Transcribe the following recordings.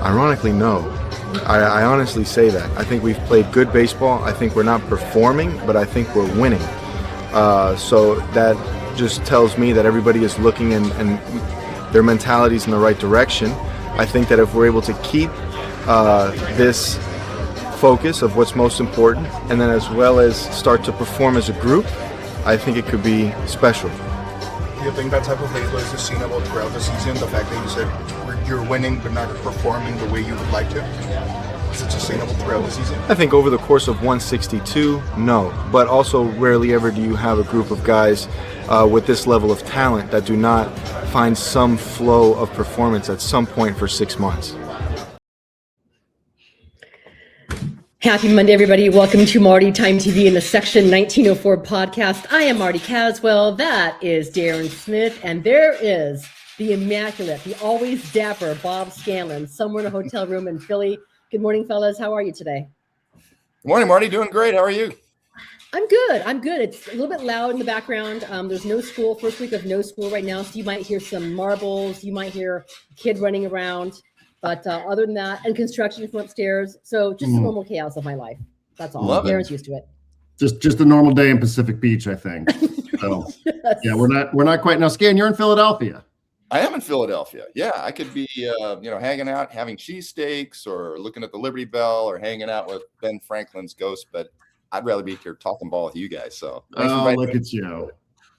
Ironically, no. I honestly say that. I think we've played good baseball. I think we're not performing, but I think we're winning. So that just tells me that everybody is looking and their mentality's in the right direction. I think that if we're able to keep this focus of what's most important, and then as well as start to perform as a group, I think it could be special. Do you think that type of halo is sustainable throughout the season? The fact that you said you're winning but not performing the way you would like to? Is it sustainable throughout the season? I think over the course of 162, no. But also rarely ever do you have a group of guys with this level of talent that do not find some flow of performance at some point for 6 months. Happy Monday, everybody. Welcome to Marty Time TV in the Section 1904 podcast. I am Marty Caswell. That is Darren Smith. And there is the immaculate, the always dapper Bob Scanlan, somewhere in a hotel room in Philly. Good morning, fellas. How are you today? Good morning, Marty. Doing great. How are you? I'm good. It's a little bit loud in the background. There's no school, first week of no school right now. So you might hear some marbles. You might hear a kid running around. But other than that, and construction from upstairs. So just the normal chaos of my life. That's all. Darren's used to it. Just a normal day in Pacific Beach, I think. So yes. Yeah, we're not quite now. Scan, you're in Philadelphia. I am in Philadelphia. Yeah, I could be hanging out, having cheesesteaks, or looking at the Liberty Bell, or hanging out with Ben Franklin's ghost. But I'd rather be here talking ball with you guys. So look at you.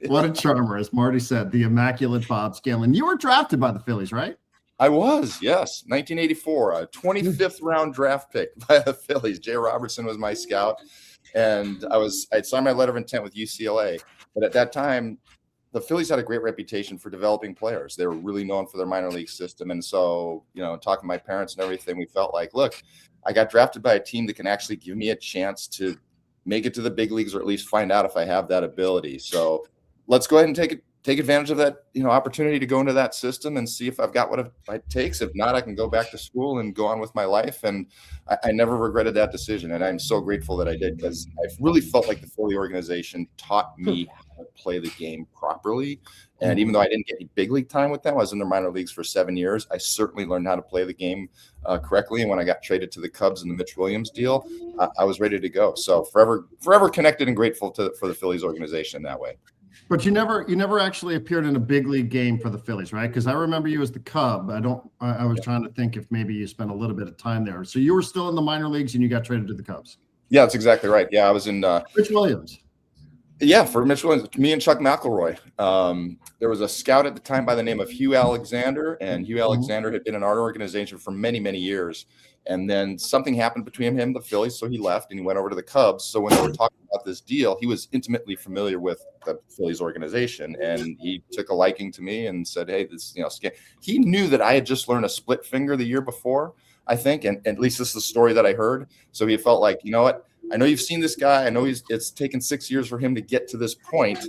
What a charmer, as Marty said, the immaculate Bob Scanlan. You were drafted by the Phillies, right? I was, yes. 1984, a 25th round draft pick by the Phillies. Jay Robertson was my scout, and I'd signed my letter of intent with UCLA. But at that time, the Phillies had a great reputation for developing players. They were really known for their minor league system. And so, talking to my parents and everything, we felt like, look, I got drafted by a team that can actually give me a chance to make it to the big leagues, or at least find out if I have that ability. So let's go ahead and take advantage of that, opportunity to go into that system and see if I've got what it takes. If not, I can go back to school and go on with my life. And I never regretted that decision. And I'm so grateful that I did, because I really felt like the Philly organization taught me how to play the game properly. And even though I didn't get any big league time with them, I was in their minor leagues for 7 years. I certainly learned how to play the game correctly. And when I got traded to the Cubs in the Mitch Williams deal, I was ready to go. So forever connected and grateful for the Phillies organization that way. But you never actually appeared in a big league game for the Phillies, right? Because I remember you as the Cub. I was trying to think if maybe you spent a little bit of time there. So you were still in the minor leagues and you got traded to the Cubs. Yeah, that's exactly right. Yeah, I was in Mitch Williams. Yeah, for Mitch Williams, me and Chuck McElroy. There was a scout at the time by the name of Hugh Alexander, and Hugh Alexander had been in our organization for many, many years. And then something happened between him and the Phillies, so he left and he went over to the Cubs. So when they were talking about this deal, he was intimately familiar with the Phillies organization, and he took a liking to me and said, "Hey, this, he knew that I had just learned a split finger the year before, I think, and at least this is the story that I heard. So he felt like, you know what? I know you've seen this guy. I know it's taken 6 years for him to get to this point.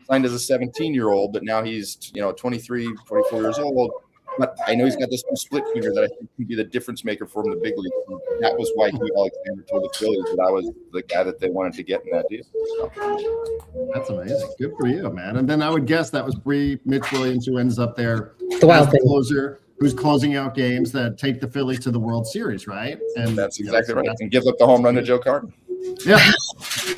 Signed as a 17-year-old, but now he's 23, 24 years old. But I know he's got this split finger that I think can be the difference maker for him in the big league. And that was why Hugh Alexander told the Phillies that I was the guy that they wanted to get in that deal." So. That's amazing. Good for you, man. And then I would guess that was Mitch Williams, who ends up there the wild as the closer, who's closing out games that take the Phillies to the World Series, right? And that's exactly right. And gives up the home run to Joe Carter. Yeah,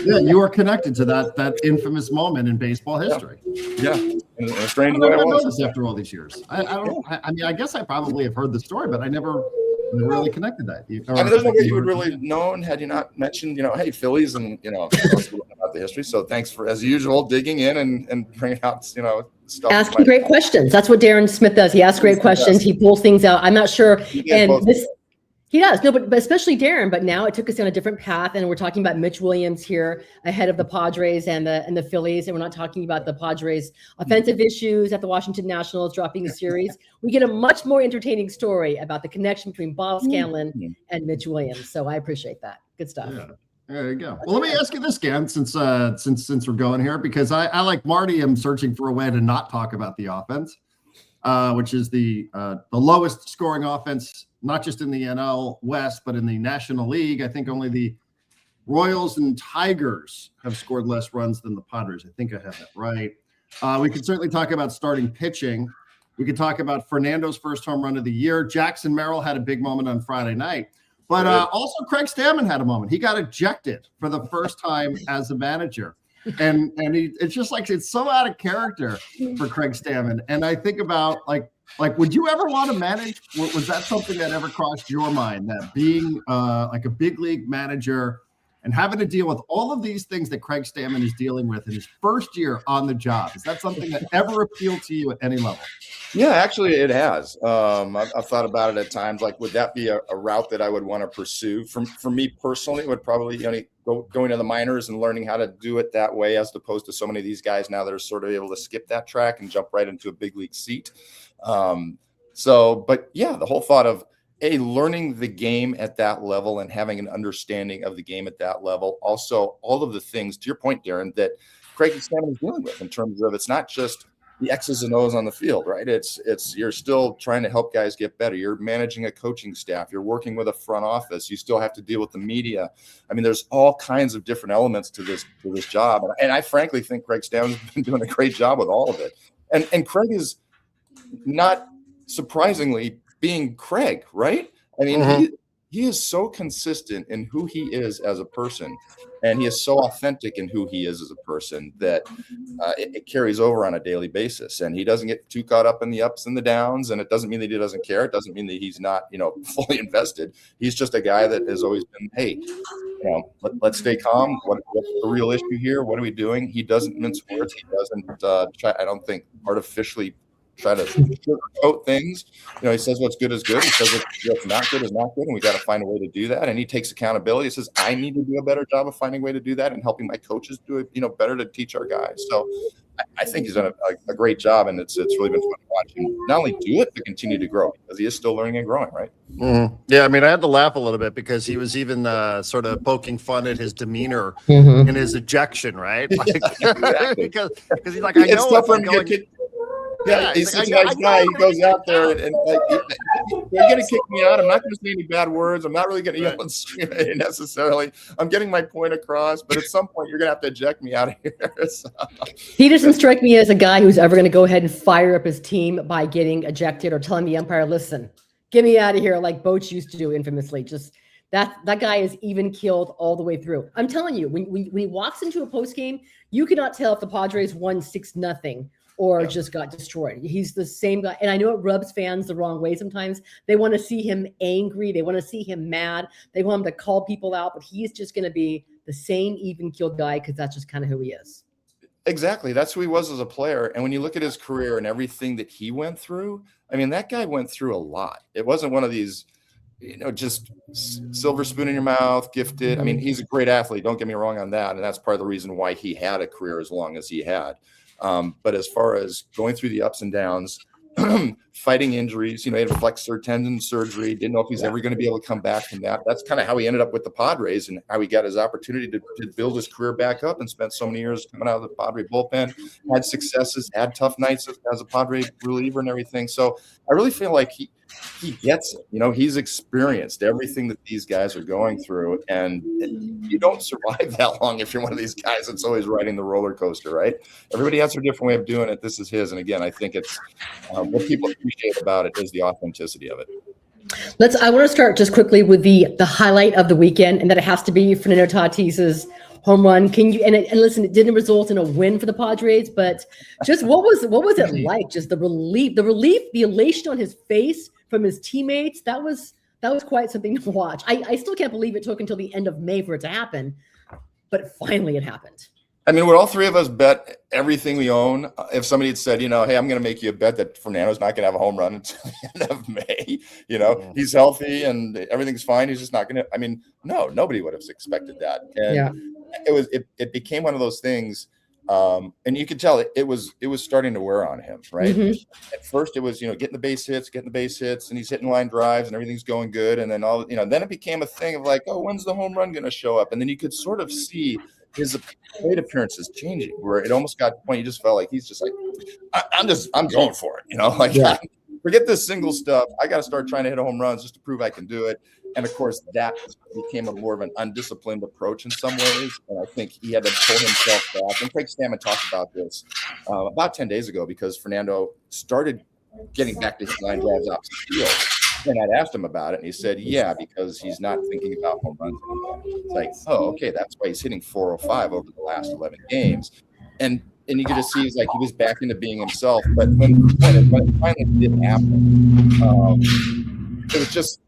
you are connected to that infamous moment in baseball history. Yeah, in a strange way. I know this after all these years. I guess I probably have heard the story, but I never really connected that. There's no way you would really known had you not mentioned, hey, Phillies, and about the history. So thanks for, as usual, digging in and bringing out stuff. Asking great questions. That's what Darren Smith does. He asks great questions. He pulls things out. I'm not sure, He does. No, but especially Darren. But now it took us on a different path, and we're talking about Mitch Williams here ahead of the Padres and the Phillies, and we're not talking about the Padres' offensive issues at the Washington Nationals dropping the series. We get a much more entertaining story about the connection between Bob Scanlan and Mitch Williams. So I appreciate that. Good stuff. Yeah. There you go. Well, let me ask you this, Gan, since we're going here, because I like Marty, am searching for a way to not talk about the offense, which is the lowest scoring offense, not just in the NL West, but in the National League. I think only the Royals and Tigers have scored less runs than the Padres. I think I have that right. We could certainly talk about starting pitching. We could talk about Fernando's first home run of the year. Jackson Merrill had a big moment on Friday night. But also Craig Stammen had a moment. He got ejected for the first time as a manager. And it's just like, it's so out of character for Craig Stammen. And I think about like, would you ever want to manage? Was that something that ever crossed your mind, that being like a big league manager and having to deal with all of these things that Craig Stammen is dealing with in his first year on the job? Is that something that ever appealed to you at any level? Yeah, actually it has. I've thought about it at times, like, would that be a route that I would want to pursue? For me personally, it would probably going to the minors and learning how to do it that way, as opposed to so many of these guys now that are sort of able to skip that track and jump right into a big league seat. But yeah, the whole thought of learning the game at that level and having an understanding of the game at that level. Also, all of the things, to your point, Darren, that Craig Stammen is dealing with in terms of, it's not just the X's and O's on the field, right? It's you're still trying to help guys get better. You're managing a coaching staff. You're working with a front office. You still have to deal with the media. I mean, there's all kinds of different elements to this job. And I frankly think Craig Stammen's been doing a great job with all of it. And Craig is, not surprisingly, being Craig, right? I mean, he is so consistent in who he is as a person, and he is so authentic in who he is as a person that it carries over on a daily basis. And he doesn't get too caught up in the ups and the downs. And it doesn't mean that he doesn't care. It doesn't mean that he's not, fully invested. He's just a guy that has always been, hey, let's stay calm. What's the real issue here? What are we doing? He doesn't mince words. He doesn't try, I don't think, artificially try to sugarcoat things. He says what's good is good. He says what's not good is not good, and we got to find a way to do that. And he takes accountability. He says, I need to do a better job of finding a way to do that and helping my coaches do it, better to teach our guys. So I think he's done a great job, and it's really been fun to watch him not only do it, but continue to grow, because he is still learning and growing, right? Yeah, I mean, I had to laugh a little bit because he was even sort of poking fun at his demeanor in his ejection, right? Like, because he's like, I know if I'm going. Yeah, he's such a nice guy. He goes out there and like, they're going to kick me out. I'm not going to say any bad words. I'm not really going to yell and scream necessarily. I'm getting my point across, but at some point you're going to have to eject me out of here. So. He doesn't strike me as a guy who's ever going to go ahead and fire up his team by getting ejected or telling the umpire, listen, get me out of here, like Boch used to do infamously. Just that guy is even-keeled all the way through. I'm telling you, when he walks into a postgame, you cannot tell if the Padres won 6-0 or just got destroyed. He's the same guy. And I know it rubs fans the wrong way sometimes. They want to see him angry. They want to see him mad. They want him to call people out, but he's just going to be the same even-keeled guy because that's just kind of who he is. Exactly. That's who he was as a player. And when you look at his career and everything that he went through, I mean, that guy went through a lot. It wasn't one of these, just silver spoon in your mouth, gifted. I mean, he's a great athlete. Don't get me wrong on that. And that's part of the reason why he had a career as long as he had. But as far as going through the ups and downs, fighting injuries, he had a flexor tendon surgery, didn't know if he's ever going to be able to come back from that. That's kind of how he ended up with the Padres and how he got his opportunity to build his career back up and spent so many years coming out of the Padre bullpen, had successes, had tough nights as a Padre reliever and everything. So I really feel like he gets it. He's experienced everything that these guys are going through, and you don't survive that long if you're one of these guys that's always riding the roller coaster, right? Everybody has their different way of doing it. This is his, and again, I think it's what people appreciate about it is the authenticity of it. I want to start just quickly with the highlight of the weekend, and that it has to be Fernando Tatis's home run. Can you and listen, it didn't result in a win for the Padres, but just what was it like? Just the relief, the elation on his face from his teammates. That was quite something to watch. I still can't believe it took until the end of May for it to happen, but finally it happened. I mean, would all three of us bet everything we own if somebody had said, hey, I'm going to make you a bet that Fernando's not going to have a home run until the end of May? He's healthy and everything's fine. He's just not going to. I mean, no, nobody would have expected that. And it became one of those things. And you could tell it was starting to wear on him, right? Mm-hmm. At first it was, getting the base hits, and he's hitting line drives and everything's going good. And then then it became a thing of like, oh, when's the home run going to show up? And then you could sort of see his plate appearances changing, where it almost got to the point you just felt like he's just like, I'm going for it, forget this single stuff. I got to start trying to hit home runs just to prove I can do it. And of course, that became a more of an undisciplined approach in some ways. And I think he had to pull himself back. And Craig Stammen talked about this about 10 days ago, because Fernando started getting back to his line drives off the field. And I'd asked him about it, and he said, yeah, because he's not thinking about home runs anymore. It's like, oh, okay, that's why he's hitting 405 over the last 11 games. And you get to see he's like he was back into being himself. But when it finally did happen, it was just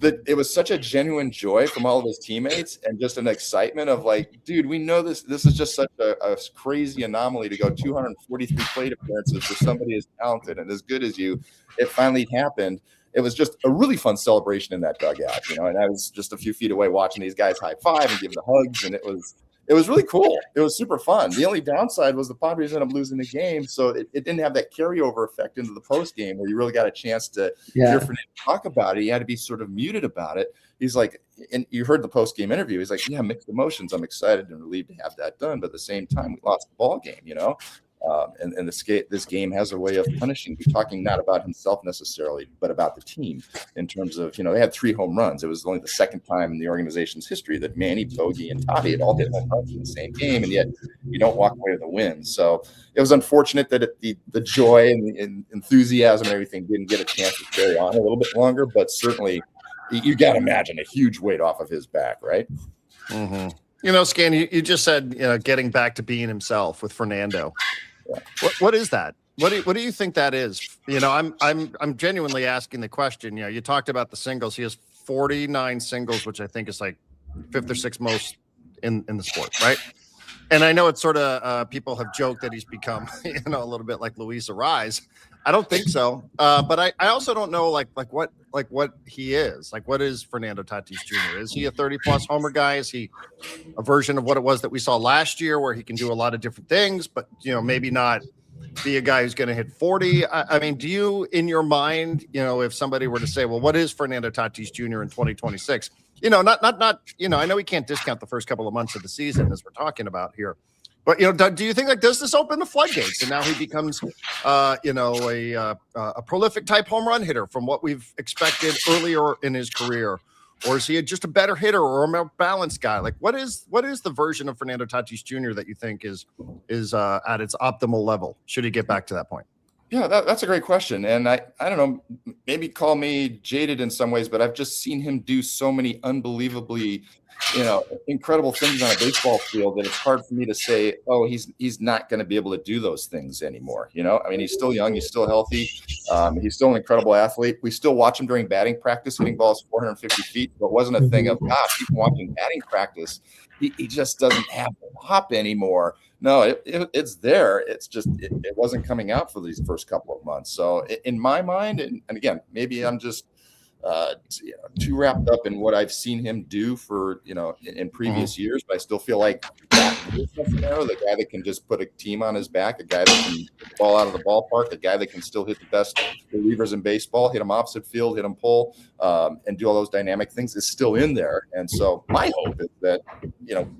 it was such a genuine joy from all of his teammates and just an excitement of like, dude, we know this is just such a crazy anomaly to go 243 plate appearances for somebody as talented and as good as you. It finally happened. It was just a really fun celebration in that dugout, and I was just a few feet away watching these guys high five and give the hugs, and it was really cool. It was super fun. The only downside was the Padres ended up losing the game, so it didn't have that carryover effect into the post game where you really got a chance to hear Fernando talk about it. He had to be sort of muted about it. He's like, and you heard the post game interview. He's like, yeah, mixed emotions. I'm excited and relieved to have that done, but at the same time, we lost the ball game, And this game has a way of punishing. We're talking not about himself necessarily, but about the team in terms of, they had 3 home runs. It was only the second time in the organization's history that Manny, Bogey, and Toddy had all hit home runs in the same game, and yet you don't walk away with a win. So it was unfortunate that the joy and the enthusiasm and everything didn't get a chance to carry on a little bit longer, but certainly you got to imagine a huge weight off of his back, right? Mm-hmm. Scan, you just said, getting back to being himself with Fernando. What is that? What do you think that is? I'm genuinely asking the question. You talked about the singles. He has 49 singles, which I think is like 5th or 6th most in the sport, right? And I know it's sort of people have joked that he's become a little bit like Luis Ariz. I don't think so, but I also don't know like what he is. Like, what is Fernando Tatis Jr.? Is he a 30-plus homer guy? Is he a version of what it was that we saw last year, where he can do a lot of different things, but maybe not be a guy who's going to hit 40? I mean, do you, in your mind, if somebody were to say, well, what is Fernando Tatis Jr. in 2026? Not. I know we can't discount the first couple of months of the season as we're talking about here. But, do you think does this open the floodgates and now he becomes, a prolific type home run hitter from what we've expected earlier in his career? Or is he just a better hitter or a more balanced guy? Like, what is the version of Fernando Tatis Jr. that you think is at its optimal level? Should he get back to that point? Yeah, that's a great question. And I don't know, maybe call me jaded in some ways, but I've just seen him do so many unbelievably, incredible things on a baseball field that it's hard for me to say, oh, he's not going to be able to do those things anymore. I mean, he's still young. He's still healthy. He's still an incredible athlete. We still watch him during batting practice, hitting balls 450 feet. But it wasn't a thing of, gosh, even watching batting practice, he just doesn't have the hop anymore. No, it's there. It's just it wasn't coming out for these first couple of months. So in my mind, and again, maybe I'm just too wrapped up in what I've seen him do for in previous years, but I still feel like the guy that can just put a team on his back, a guy that can hit the ball out of the ballpark, a guy that can still hit the best relievers in baseball, hit them opposite field, hit them pull, and do all those dynamic things is still in there. And so my hope is that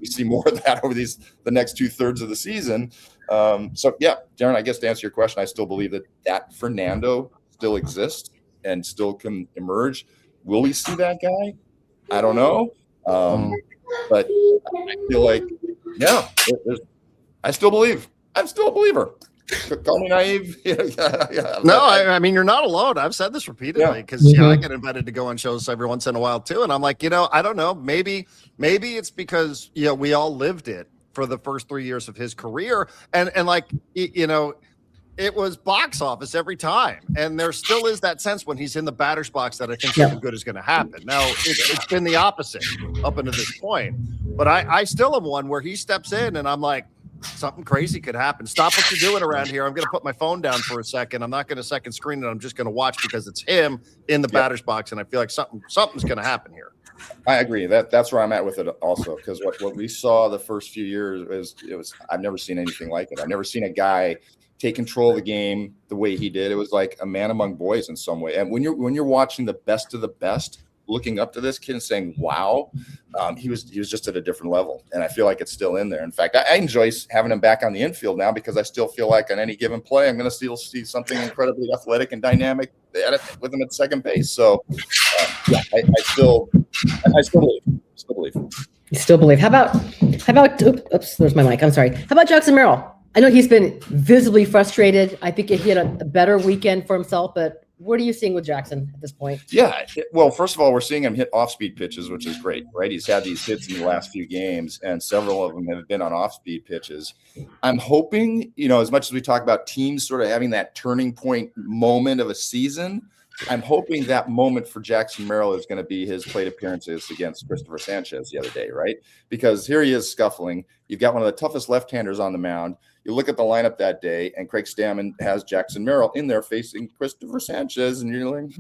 we see more of that over the next 2/3 of the season. So yeah, Darren, I guess to answer your question, I still believe that Fernando still exists and still can emerge. Will we see that guy? I don't know. But I feel like, yeah, I still believe. I'm still a believer. Call me naive. No, I mean, you're not alone. I've said this repeatedly because I get invited to go on shows every once in a while too. And I'm like, I don't know. Maybe it's because, we all lived it for the first 3 years of his career. And like, it was box office every time. And there still is that sense when he's in the batter's box that I think something good is going to happen. Now, it's been the opposite up until this point. But I still am one where he steps in and I'm like, something crazy could happen. Stop what you're doing around here. I'm going to put my phone down for a second. I'm not going to second screen it. I'm just going to watch because it's him in the batter's box. And I feel like something's going to happen here. I agree. That's where I'm at with it also, because what we saw the first few years was I've never seen anything like it. I've never seen a guy take control of the game the way he did. It was like a man among boys in some way. And when you're watching the best of the best, looking up to this kid and saying, wow, he was just at a different level. And I feel like it's still in there. In fact, I enjoy having him back on the infield now because I still feel like on any given play, I'm going to still see something incredibly athletic and dynamic with him at second base. So yeah, I still believe. You still believe. How about oops, there's my mic. I'm sorry. How about Jackson Merrill? I know he's been visibly frustrated. I think he had a better weekend for himself, but what are you seeing with Jackson at this point? Yeah, well, first of all, we're seeing him hit off-speed pitches, which is great, right? He's had these hits in the last few games, and several of them have been on off-speed pitches. I'm hoping, as much as we talk about teams sort of having that turning point moment of a season, I'm hoping that moment for Jackson Merrill is going to be his plate appearances against Christopher Sanchez the other day, right? Because here he is scuffling. You've got one of the toughest left-handers on the mound. You look at the lineup that day, and Craig Stammen has Jackson Merrill in there facing Christopher Sanchez, and you're like,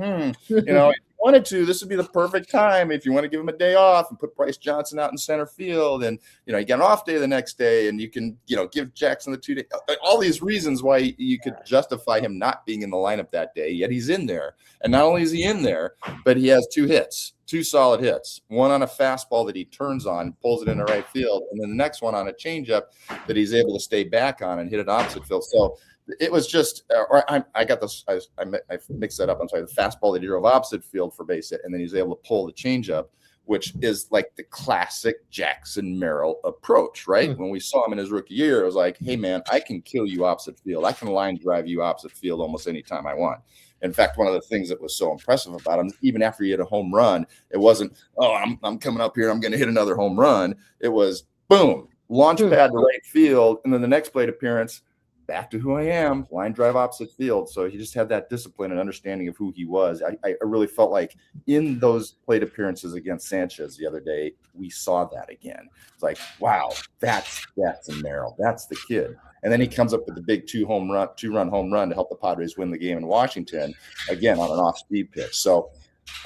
if you wanted to, this would be the perfect time if you want to give him a day off and put Bryce Johnson out in center field, and you get an off day the next day, and you can give Jackson the 2 day. All these reasons why you could justify him not being in the lineup that day, yet he's in there. And not only is he in there, but he has 2 hits. 2 solid hits, one on a fastball that he turns on, pulls it into right field, and then the next one on a changeup that he's able to stay back on and hit it opposite field. So it was just, I got this, I mixed that up. I'm sorry, the fastball that he drove opposite field for base hit, and then he's able to pull the changeup, which is like the classic Jackson Merrill approach, right? Mm-hmm. When we saw him in his rookie year, it was like, hey man, I can kill you opposite field. I can line drive you opposite field almost anytime I want. In fact, one of the things that was so impressive about him, even after he hit a home run, it wasn't, I'm coming up here, I'm going to hit another home run. It was, boom, launch pad to right field, and then the next plate appearance, back to who I am, line drive opposite field. So he just had that discipline and understanding of who he was. I really felt like in those plate appearances against Sanchez the other day, we saw that again. It's like, wow, that's Jackson Merrill. That's the kid. And then he comes up with the big 2-run home run to help the Padres win the game in Washington, again, on an off-speed pitch. So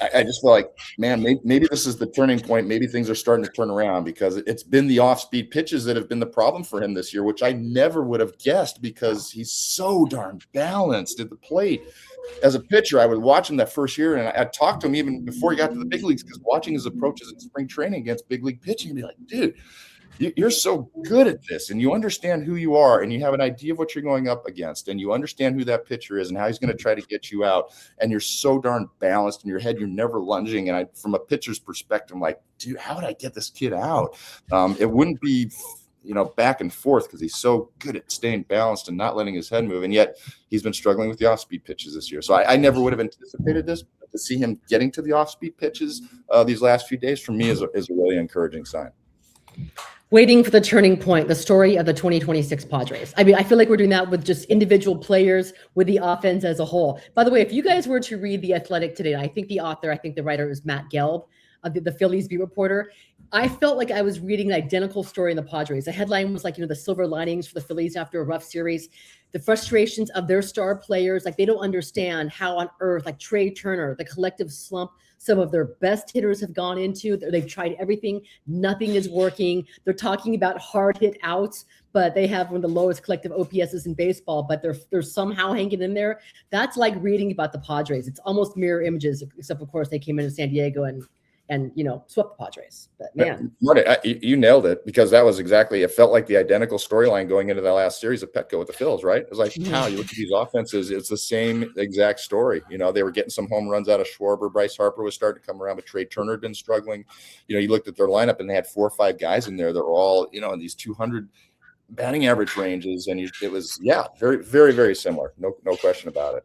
I just feel like, man, maybe this is the turning point. Maybe things are starting to turn around, because it's been the off-speed pitches that have been the problem for him this year, which I never would have guessed, because he's so darn balanced at the plate. As a pitcher, I would watch him that first year, and I'd talk to him even before he got to the big leagues, because watching his approaches in spring training against big league pitching, I'd be like, dude, you're so good at this, and you understand who you are, and you have an idea of what you're going up against, and you understand who that pitcher is and how he's going to try to get you out, and you're so darn balanced in your head, you're never lunging. And from a pitcher's perspective, I'm like, dude, how would I get this kid out? It wouldn't be back and forth, because he's so good at staying balanced and not letting his head move, and yet he's been struggling with the off-speed pitches this year. So I never would have anticipated this, but to see him getting to the off-speed pitches these last few days, for me, is a really encouraging sign. Waiting for the turning point, the story of the 2026 Padres. I mean, I feel like we're doing that with just individual players, with the offense as a whole. By the way, if you guys were to read The Athletic today, I think the writer is Matt Gelb, the Phillies beat reporter. I felt like I was reading an identical story in the Padres. The headline was like, the silver linings for the Phillies after a rough series, the frustrations of their star players. Like, they don't understand how on earth, like Trey Turner, the collective slump some of their best hitters have gone into. They've tried everything. Nothing is working. They're talking about hard hit outs, but they have one of the lowest collective OPSs in baseball, but they're somehow hanging in there. That's like reading about the Padres. It's almost mirror images, except of course they came into San Diego and swept the Padres. But man, Marty, you nailed it, because that was exactly, it felt like the identical storyline going into the last series of Petco with the Phils, right? It was like, wow, you look at these offenses, it's the same exact story. They were getting some home runs out of Schwarber. Bryce Harper was starting to come around, but Trey Turner had been struggling. You looked at their lineup, and they had 4 or 5 guys in there that were all, in these 200 batting average ranges, and it was, very, very, very similar. No question about it.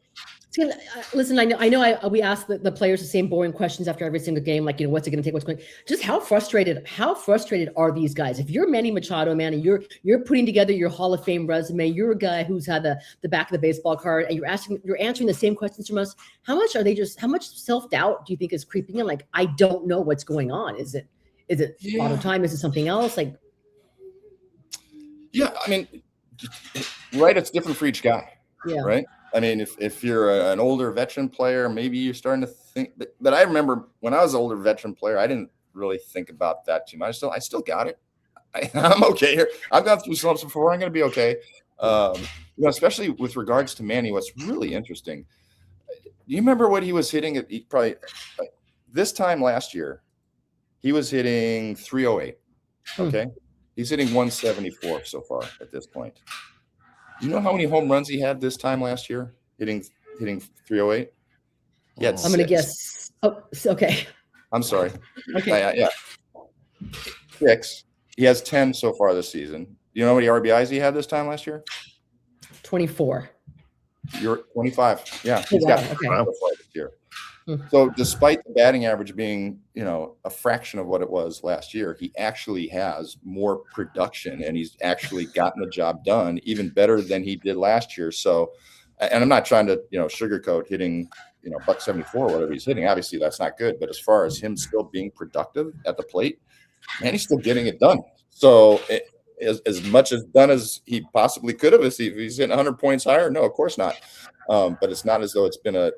Listen, I know we ask the players the same boring questions after every single game, like, what's it going to take? What's going? Just how frustrated are these guys? If you're Manny Machado, man, and you're putting together your Hall of Fame resume, you're a guy who's had the back of the baseball card, and you're answering the same questions from us. How much self-doubt do you think is creeping in? Like, I don't know what's going on. Is it auto time? Is it something else? Like, yeah, I mean, right. It's different for each guy. Yeah. Right. I mean, if you're an older veteran player, maybe you're starting to think. But I remember when I was an older veteran player, I didn't really think about that too much. I still got it. I'm okay here. I've gone through slumps before. I'm going to be okay. Especially with regards to Manny, what's really interesting. Do you remember what he was hitting at probably this time last year? He was hitting 308. Okay. He's hitting 174 so far at this point. Do you know how many home runs he had this time last year, hitting 308? He had 6. I'm going to guess. Oh, okay. I'm sorry. Okay. Yeah. 6. He has 10 so far this season. you know how many RBIs he had this time last year? 24. You're 25. Yeah, he's wow, got okay. 25 this year. Hmm. So despite the batting average being, a fraction of what it was last year, he actually has more production, and he's actually gotten the job done even better than he did last year. So, and I'm not trying to, sugarcoat hitting, $174, whatever he's hitting. Obviously, that's not good. But as far as him still being productive at the plate, man, he's still getting it done. So as much as done as he possibly could have, if he's hitting 100 points higher, no, of course not. But it's not as though it's been a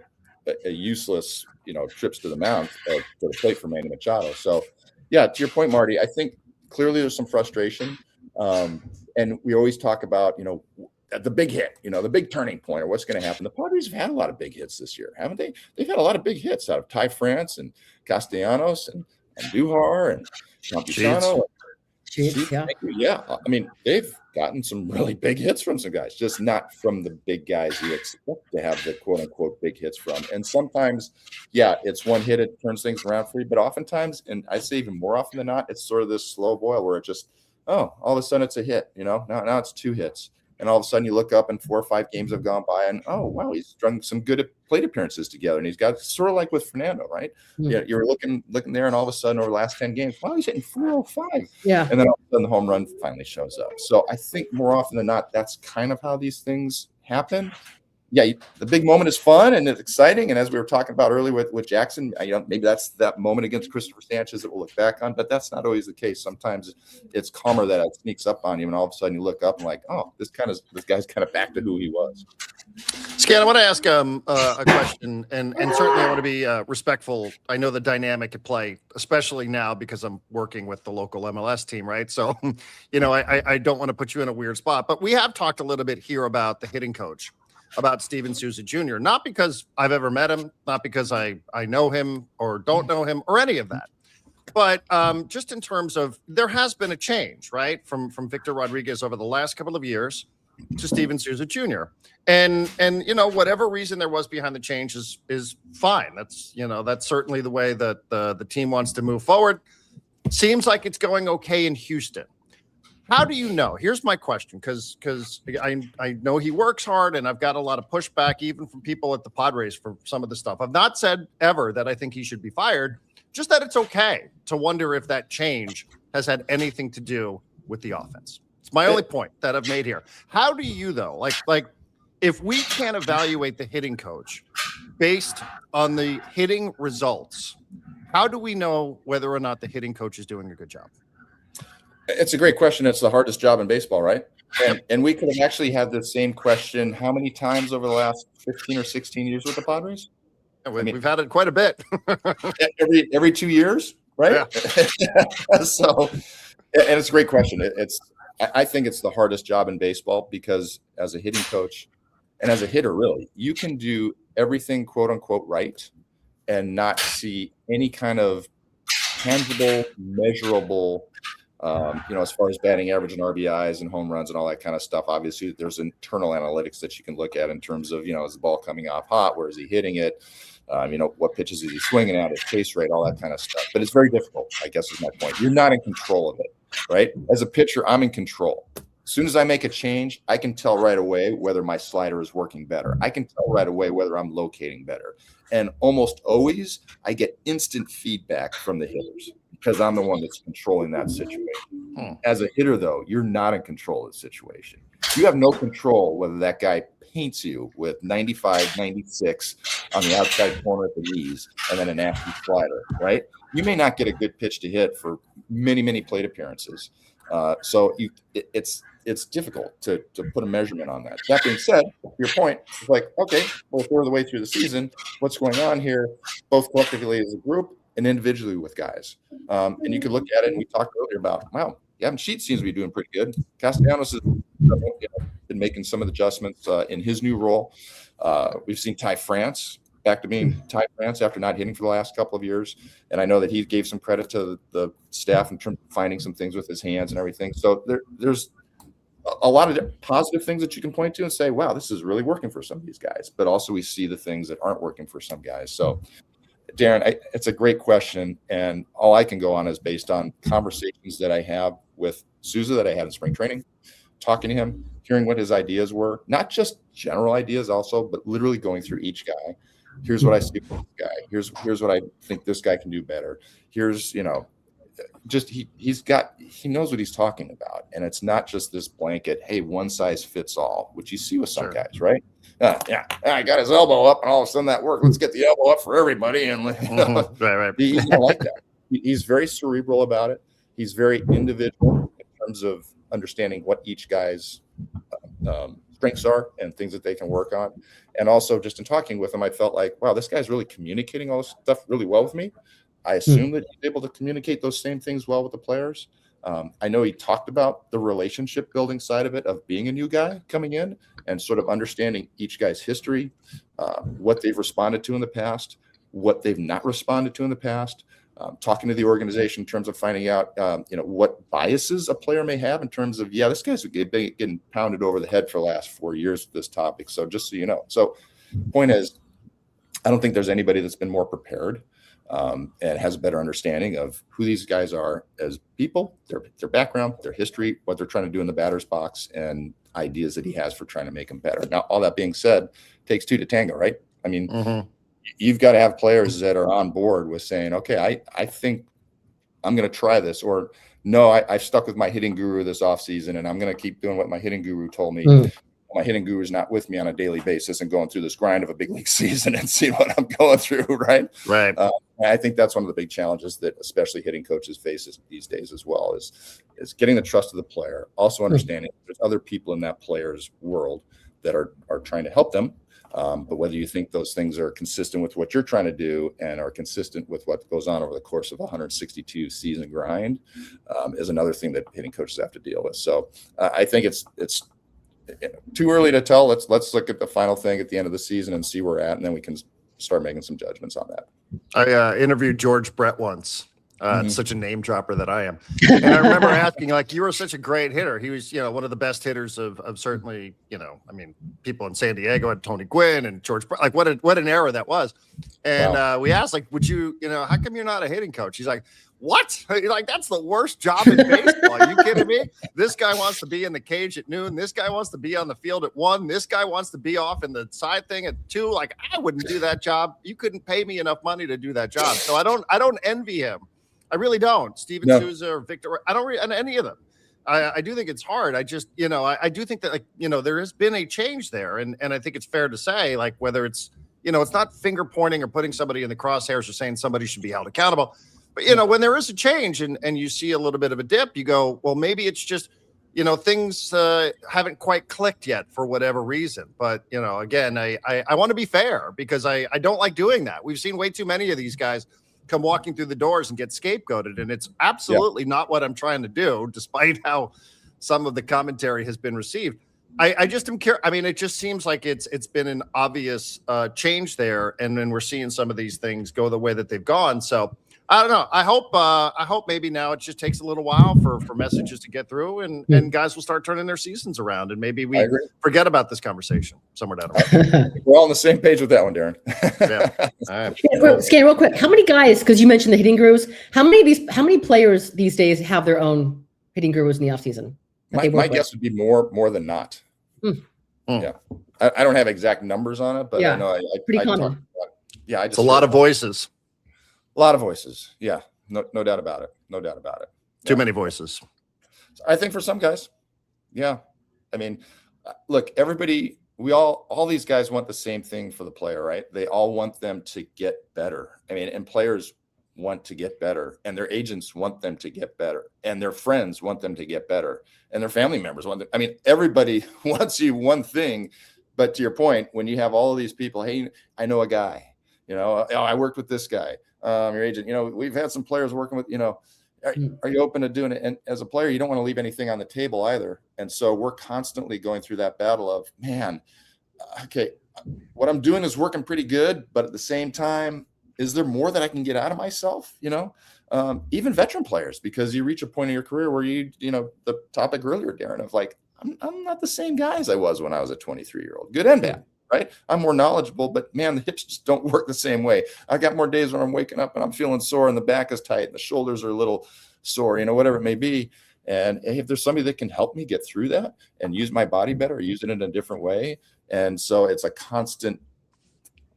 useless, trips to the mound to the plate for Manny Machado. So, yeah, to your point, Marty, I think clearly there's some frustration. And we always talk about, the big hit, the big turning point, or what's going to happen. The Padres have had a lot of big hits this year, haven't they? They've had a lot of big hits out of Ty France and Castellanos and Duhar and Campusano. Yeah. I mean, they've gotten some really big hits from some guys, just not from the big guys you expect to have the quote unquote big hits from. And sometimes, yeah, it's one hit, it turns things around for you. But oftentimes, and I'd say even more often than not, it's sort of this slow boil where it just, all of a sudden it's a hit, now it's 2 hits. And all of a sudden you look up and 4 or 5 games have gone by and, oh, wow, he's strung some good plate appearances together. And he's got sort of like with Fernando, right? Mm-hmm. Yeah, you're looking there, and all of a sudden over the last 10 games, wow, he's hitting 405. Yeah. And then all of a sudden the home run finally shows up. So I think more often than not, that's kind of how these things happen. Yeah, the big moment is fun and it's exciting. And as we were talking about earlier with Jackson, maybe that's that moment against Christopher Sanchez that we'll look back on, but that's not always the case. Sometimes it's calmer that it sneaks up on you, and all of a sudden you look up and like, oh, this guy's kind of back to who he was. Scan, I want to ask a question, and certainly I want to be respectful. I know the dynamic at play, especially now because I'm working with the local MLS team, right? So, I don't want to put you in a weird spot, but we have talked a little bit here about the hitting coach, about Steven Souza Jr., not because I've ever met him, not because I know him or don't know him or any of that, but just in terms of there has been a change, right, from Victor Rodriguez over the last couple of years to Steven Souza Jr. And whatever reason there was behind the change is fine. That's certainly the way that the team wants to move forward. Seems like it's going okay in Houston. How do you know? Here's my question, because I know he works hard, and I've got a lot of pushback even from people at the Padres for some of the stuff. I've not said ever that I think he should be fired, just that it's okay to wonder if that change has had anything to do with the offense. It's my only point that I've made here. How do you, though, like if we can't evaluate the hitting coach based on the hitting results, how do we know whether or not the hitting coach is doing a good job? It's a great question. It's the hardest job in baseball, right? And we could have actually had the same question how many times over the last 15 or 16 years with the Padres? We've had it quite a bit. every 2 years, right? Yeah. So, and it's a great question. I think it's the hardest job in baseball because as a hitting coach and as a hitter, really, you can do everything, quote unquote, right and not see any kind of tangible, measurable as far as batting average and RBIs and home runs and all that kind of stuff. Obviously, there's internal analytics that you can look at in terms of, is the ball coming off hot? Where is he hitting it? What pitches is he swinging at? His chase rate, all that kind of stuff. But it's very difficult, I guess is my point. You're not in control of it, right? As a pitcher, I'm in control. As soon as I make a change, I can tell right away whether my slider is working better. I can tell right away whether I'm locating better. And almost always, I get instant feedback from the hitters because I'm the one that's controlling that situation. As a hitter, though, you're not in control of the situation. You have no control whether that guy paints you with 95, 96 on the outside corner at the knees and then a nasty slider, right? You may not get a good pitch to hit for many, many plate appearances. So it's difficult to put a measurement on that. That being said, your point is like, okay, well, if we're the way through the season, what's going on here, both collectively as a group and individually with guys? And you could look at it, and we talked earlier about, wow, Gavin Sheets seems to be doing pretty good. Castellanos has been making some of the adjustments in his new role. We've seen Ty France back to being Ty France after not hitting for the last couple of years. And I know that he gave some credit to the staff in terms of finding some things with his hands and everything. So there's a lot of positive things that you can point to and say, wow, this is really working for some of these guys. But also we see the things that aren't working for some guys. So, Darren, it's a great question. And all I can go on is based on conversations that I have with Souza that I had in spring training, talking to him, hearing what his ideas were, not just general ideas also, but literally going through each guy. Here's what I see with this guy. Here's what I think this guy can do better. Here's, just he knows what he's talking about. And it's not just this blanket, hey, one size fits all, which you see with some guys, right? I got his elbow up and all of a sudden that worked. Let's get the elbow up for everybody. And right. He's not like that. He's very cerebral about it. He's very individual in terms of understanding what each guy's strengths are and things that they can work on. And also just in talking with him, I felt like, wow, this guy's really communicating all this stuff really well with me. I assume that he's able to communicate those same things well with the players. I know he talked about the relationship building side of it, of being a new guy coming in and sort of understanding each guy's history, what they've responded to in the past, what they've not responded to in the past, talking to the organization in terms of finding out, what biases a player may have in terms of, this guy's getting pounded over the head for the last 4 years with this topic. So just so you know. So point is, I don't think there's anybody that's been more prepared and has a better understanding of who these guys are as people, their background, their history, what they're trying to do in the batter's box, and ideas that he has for trying to make them better. Now, all that being said, it takes two to tango, right? I mean, you've got to have players that are on board with saying, okay, I think I'm going to try this, or no, I've stuck with my hitting guru this offseason and I'm going to keep doing what my hitting guru told me. My hitting guru is not with me on a daily basis and going through this grind of a big league season and see what I'm going through. Right. I think that's one of the big challenges that especially hitting coaches face these days as well, is getting the trust of the player. Also understanding there's other people in that player's world that are trying to help them. But whether you think those things are consistent with what you're trying to do and are consistent with what goes on over the course of a 162 season grind is another thing that hitting coaches have to deal with. So I think it's too early to tell. Let's look at the final thing at the end of the season and see where we're at, and then we can start making some judgments on that. I interviewed George Brett once. Such a name dropper that I am. And I remember asking, like, you were such a great hitter. He was, one of the best hitters of certainly, people in San Diego had Tony Gwynn and George Brett. Like, what an era that was. And we asked, like, would you, how come you're not a hitting coach? He's like, what? Like, that's the worst job in baseball. Are you kidding me? This guy wants to be in the cage at noon. This guy wants to be on the field at 1. This guy wants to be off in the side thing at 2. Like, I wouldn't do that job. You couldn't pay me enough money to do that job. So I don't envy him. I really don't. Steven Souza or Victor, I don't and any of them. I do think it's hard. I just, I do think that, there has been a change there. And I think it's fair to say, like, whether it's, it's not finger pointing or putting somebody in the crosshairs or saying somebody should be held accountable. But, when there is a change and you see a little bit of a dip, you go, well, maybe it's just, things haven't quite clicked yet for whatever reason. But, again, I want to be fair because I don't like doing that. We've seen way too many of these guys come walking through the doors and get scapegoated. And it's absolutely not what I'm trying to do, despite how some of the commentary has been received. I just am curious. I mean, it just seems like it's been an obvious change there. And then we're seeing some of these things go the way that they've gone. So I don't know. I hope maybe now it just takes a little while for messages to get through and guys will start turning their seasons around. And maybe we forget about this conversation somewhere down the road. We're all on the same page with that one, Darren. All right. Scan, real quick. How many guys, because you mentioned the hitting gurus, how many players these days have their own hitting gurus in the offseason? My guess would be more than not. Yeah. I don't have exact numbers on it, but I know pretty common. It's a lot of voices. A lot of voices. Yeah. No doubt about it. No doubt about it. Too many voices. I think for some guys. Yeah. I mean, look, everybody, all these guys want the same thing for the player, right? They all want them to get better. I mean, and players want to get better, and their agents want them to get better, and their friends want them to get better, and their family members want them. I mean, everybody wants you one thing, but to your point, when you have all of these people, hey, I know a guy, I worked with this guy. Your agent, we've had some players working with, are you open to doing it? And as a player, you don't want to leave anything on the table either. And so we're constantly going through that battle of, man, okay, what I'm doing is working pretty good, but at the same time, is there more that I can get out of myself? Even veteran players, because you reach a point in your career where the topic earlier, Darren, of like, I'm not the same guy as I was when I was a 23-year-old, good and bad. Right. I'm more knowledgeable, but man, the hips just don't work the same way. I got more days when I'm waking up and I'm feeling sore and the back is tight and the shoulders are a little sore, whatever it may be. And hey, if there's somebody that can help me get through that and use my body better, or use it in a different way. And so it's a constant,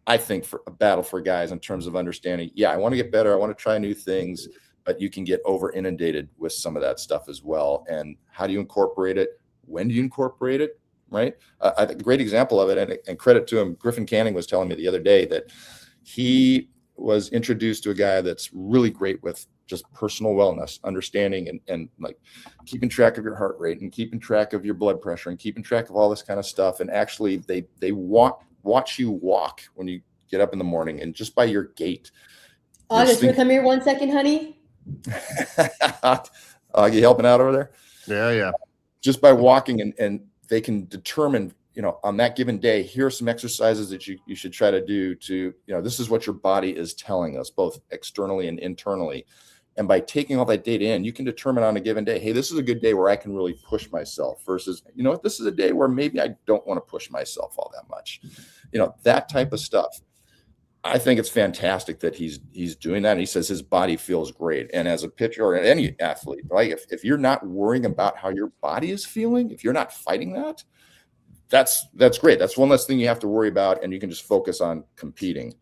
I think, for a battle for guys in terms of understanding, yeah, I want to get better. I want to try new things, but you can get over inundated with some of that stuff as well. And how do you incorporate it? When do you incorporate it? Right. I think a great example of it, and credit to him, Griffin Canning was telling me the other day that he was introduced to a guy that's really great with just personal wellness, understanding and like keeping track of your heart rate and keeping track of your blood pressure and keeping track of all this kind of stuff. And actually they watch you walk when you get up in the morning, and just by your gait. August, can you come here 1 second, honey? You helping out over there? Yeah. Just by walking, and they can determine, on that given day, here are some exercises that you should try to do to, this is what your body is telling us, both externally and internally. And by taking all that data in, you can determine on a given day, hey, this is a good day where I can really push myself, versus, this is a day where maybe I don't want to push myself all that much. That type of stuff. I think it's fantastic that he's doing that. And he says his body feels great. And as a pitcher or any athlete, right? If you're not worrying about how your body is feeling, if you're not fighting that, that's great. That's one less thing you have to worry about, and you can just focus on competing.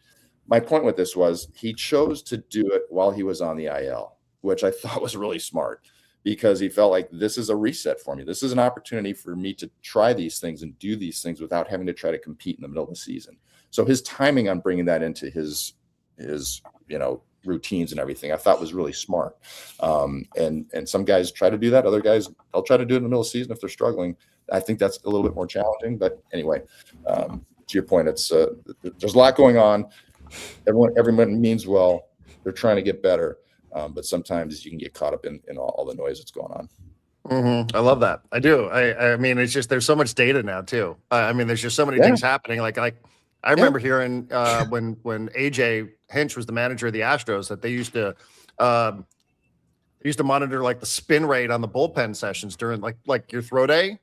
My point with this was he chose to do it while he was on the IL, which I thought was really smart, because he felt like, this is a reset for me. This is an opportunity for me to try these things and do these things without having to try to compete in the middle of the season. So his timing on bringing that into his routines and everything, I thought was really smart. And some guys try to do that. Other guys, they'll try to do it in the middle of the season if they're struggling. I think that's a little bit more challenging. But anyway, to your point, it's there's a lot going on. Everyone means well. They're trying to get better. But sometimes you can get caught up in all the noise that's going on. Mm-hmm. I love that. I do. I mean, it's just, there's so much data now too. I mean, there's just so many things happening. Like I remember hearing when AJ Hinch was the manager of the Astros, that they used to monitor like the spin rate on the bullpen sessions during like your throw day.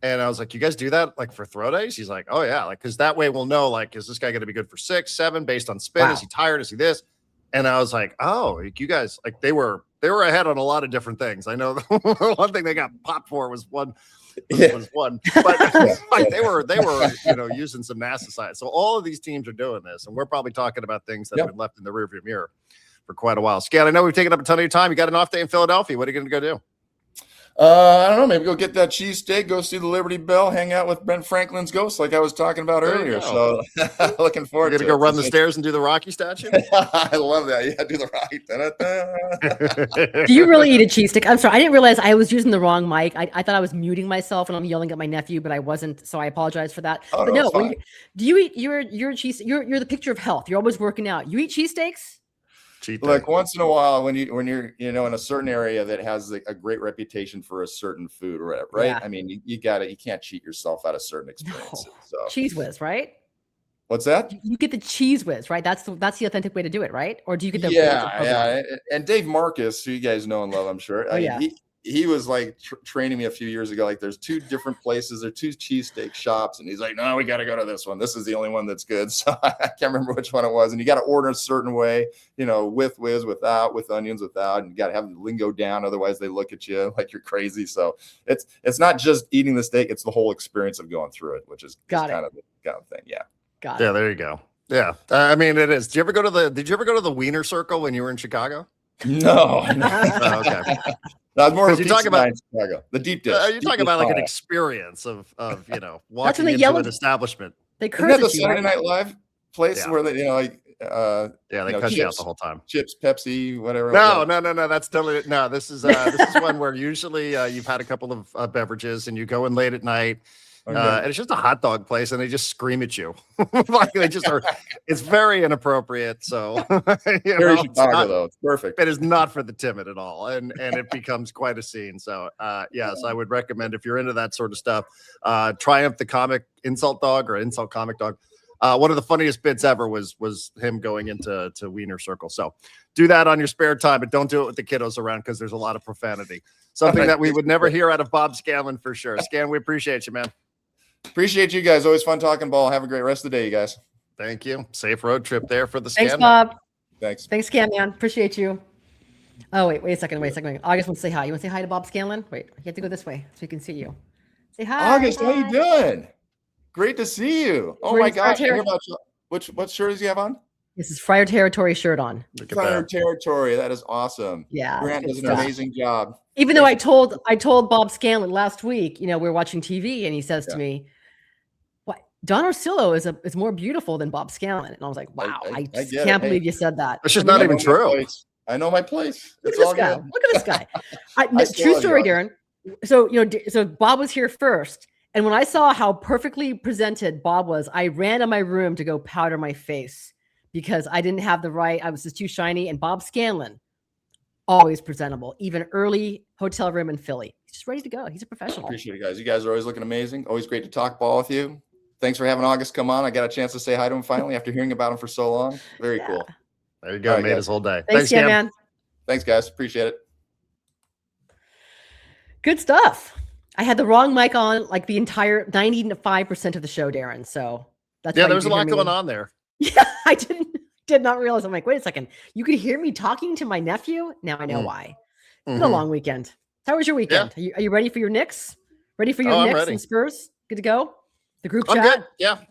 And I was like, you guys do that like for throw days? He's like, oh yeah, like, because that way we'll know, like, is this guy going to be good for 6, 7 based on spin? Wow. Is he tired? Is he this? And I was like, oh, you guys, like, they were ahead on a lot of different things. I know one thing they got popped for was one, but like they were using some NASA science. So all of these teams are doing this, and we're probably talking about things that have been left in the rearview mirror for quite a while. Scalan, I know we've taken up a ton of your time. You got an off day in Philadelphia. What are you going to go do? I don't know. Maybe go get that cheesesteak, go see the Liberty Bell, hang out with Ben Franklin's ghost, like I was talking about earlier. So looking forward to it. Go run the stairs and do the Rocky statue? I love that. Yeah, do the Rocky. Do you really eat a cheesesteak? I'm sorry. I didn't realize I was using the wrong mic. I thought I was muting myself and I'm yelling at my nephew, but I wasn't. So I apologize for that. Oh, but no, do you eat you're the picture of health. You're always working out. You eat cheesesteaks? Like once in a while, when you're in a certain area that has a great reputation for a certain food, right? Yeah. I mean, you can't cheat yourself out of certain experiences. No. So Cheese Whiz, right? What's that? You get the Cheese Whiz, right? That's the authentic way to do it, right? Or do you get the And Dave Marcus, who you guys know and love, I'm sure. He was like training me a few years ago. Like, there's 2 different places, there are 2 cheesesteak shops, and he's like, no, we got to go to this one. This is the only one that's good. So I can't remember which one it was. And you got to order a certain way, with whiz, without, with onions, without, and you got to have the lingo down. Otherwise they look at you like you're crazy. So it's not just eating the steak. It's the whole experience of going through it, which is kind of the thing. Yeah. Got it. Yeah. There you go. Yeah. I mean, it is. Did you ever go to the Wiener Circle when you were in Chicago? No. Oh, okay. No, more of you talk about Chicago, the deep dish. You're talking about like an experience of walking into an establishment. They curse at you. Isn't that the Saturday Night Live place where they they cut you out the whole time. Chips, Pepsi, whatever. No. That's totally no. This is one where usually you've had a couple of beverages and you go in late at night. Okay. And it's just a hot dog place, and they just scream at you. Like they just are. It's very inappropriate. So very Chicago, though. It's perfect. It is not for the timid at all, and it becomes quite a scene. So yes, I would recommend, if you're into that sort of stuff, Triumph the Comic Insult Dog or Insult Comic Dog. One of the funniest bits ever was him going into Wiener Circle. So do that on your spare time, but don't do it with the kiddos around, because there's a lot of profanity. Something that we would never hear out of Bob Scanlan for sure. Scan, we appreciate you, man. Appreciate you guys. Always fun talking ball. Have a great rest of the day, you guys. Thank you. Safe road trip there for the Scan. Thanks, Bob. Thanks, Cam, man. Appreciate you. Oh, wait a second. August wants to say hi. You want to say hi to Bob Scanlan? Wait, you have to go this way so he can see you. Say hi. August, how you doing? Great to see you. Oh my gosh. What shirt does he have on? This is Friar Territory shirt on. Friar Territory. That is awesome. Yeah. Grant does an amazing job. Even though I told Bob Scanlan last week, we were watching TV and he says to me, "What? Don Orsillo is more beautiful than Bob Scanlan." And I was like, "Wow, I can't believe you said that." It's just not even true. I know my place. Look at this guy. Look at this guy. True story, Darren. So, so Bob was here first. And when I saw how perfectly presented Bob was, I ran to my room to go powder my face because I didn't have the right. I was just too shiny. And Bob Scanlan, always presentable, even early hotel room in Philly. He's just ready to go. He's a professional. Appreciate it, guys. You guys are always looking amazing. Always great to talk ball with you. Thanks for having August come on. I got a chance to say hi to him finally after hearing about him for so long. Very cool. There you go. Made his whole day. Thanks, man. Thanks, guys. Appreciate it. Good stuff. I had the wrong mic on like the entire 95% of the show, Darren. So that's there was a lot going on there. Yeah, I did not realize. I'm like, wait a second. You could hear me talking to my nephew. Now I know why. It's been a long weekend. How was your weekend? Yeah. Are you ready for your Knicks? Ready for your Knicks and Spurs? Good to go? The group chat? Good.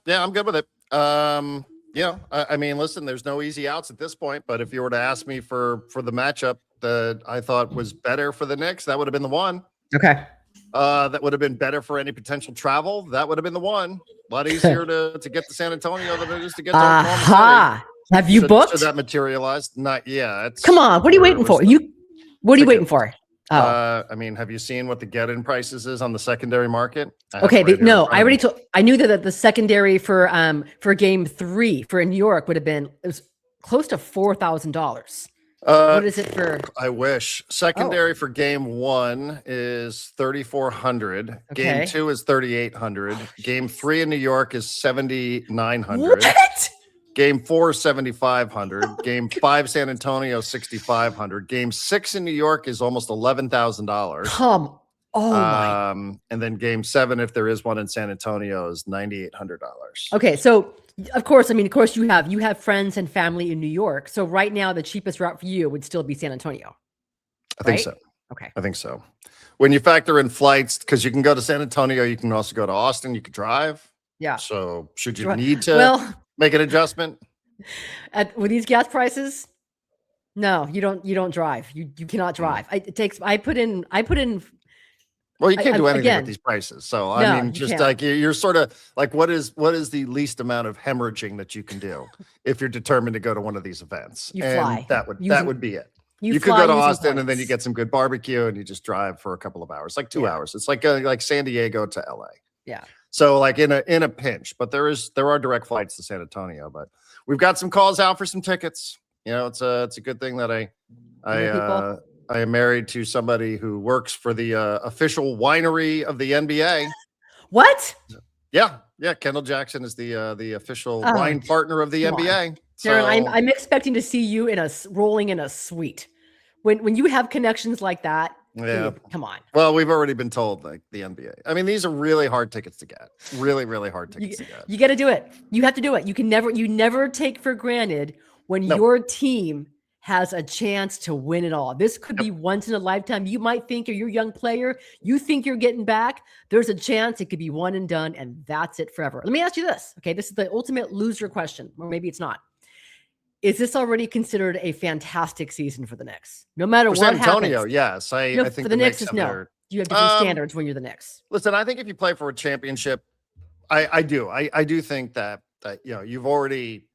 Yeah, I'm good with it. I mean, listen, there's no easy outs at this point, but if you were to ask me for the matchup that I thought was better for the Knicks, that would have been the one. Okay. That would have been better for any potential travel. That would have been the one. A lot easier to get to San Antonio than it is to get to Oklahoma City. Have you booked? Should that materialized? Not yet. Come on. What are you waiting for? What are you waiting for? I mean, have you seen what the get-in prices is on the secondary market? Okay, I knew that the secondary for game 3 for New York would have been close to $4,000. What is it for? I wish. Secondary for game 1 is $3,400. Okay. Game 2 is $3,800. Game 3 in New York is $7,900. What? Game 4 is $7,500. Game 5 San Antonio $6,500. Game 6 in New York is almost $11,000. Come on. And then game 7, if there is one in San Antonio, is $9,800. Okay, so of course you have friends and family in New York. So right now the cheapest route for you would still be San Antonio. I think so. Okay. I think so. When you factor in flights, because you can go to San Antonio, you can also go to Austin, you could drive. Yeah. So should you need to make an adjustment with these gas prices? No, you don't drive. You cannot drive. I put in. Well, you can't do anything with these prices. So I mean, just like you're sort of like, what is the least amount of hemorrhaging that you can do if you're determined to go to one of these events? You fly. That would be it. You could go to Austin and then you get some good barbecue and you just drive for a couple of hours, like 2 hours. It's like San Diego to LA. Yeah. So like in a pinch, but there are direct flights to San Antonio, but we've got some calls out for some tickets. It's a good thing that I am married to somebody who works for the official winery of the NBA. What? Yeah. Kendall Jackson is the official wine partner of the NBA. Darren, I'm expecting to see you rolling in a suite. When you have connections like that. Yeah. Dude, come on. Well, we've already been told like the NBA. I mean, these are really hard tickets to get. Really, really hard tickets to get. You got to do it. You have to do it. You never take for granted when your team has a chance to win it all. This could be once in a lifetime. You might think you're a young player. You think you're getting back. There's a chance it could be one and done, and that's it forever. Let me ask you this. Okay, this is the ultimate loser question, or maybe it's not. Is this already considered a fantastic season for the Knicks? No matter what happens. San Antonio, yes. I think for the Knicks is no. You have different standards when you're the Knicks. Listen, I think if you play for a championship, I do think that you've already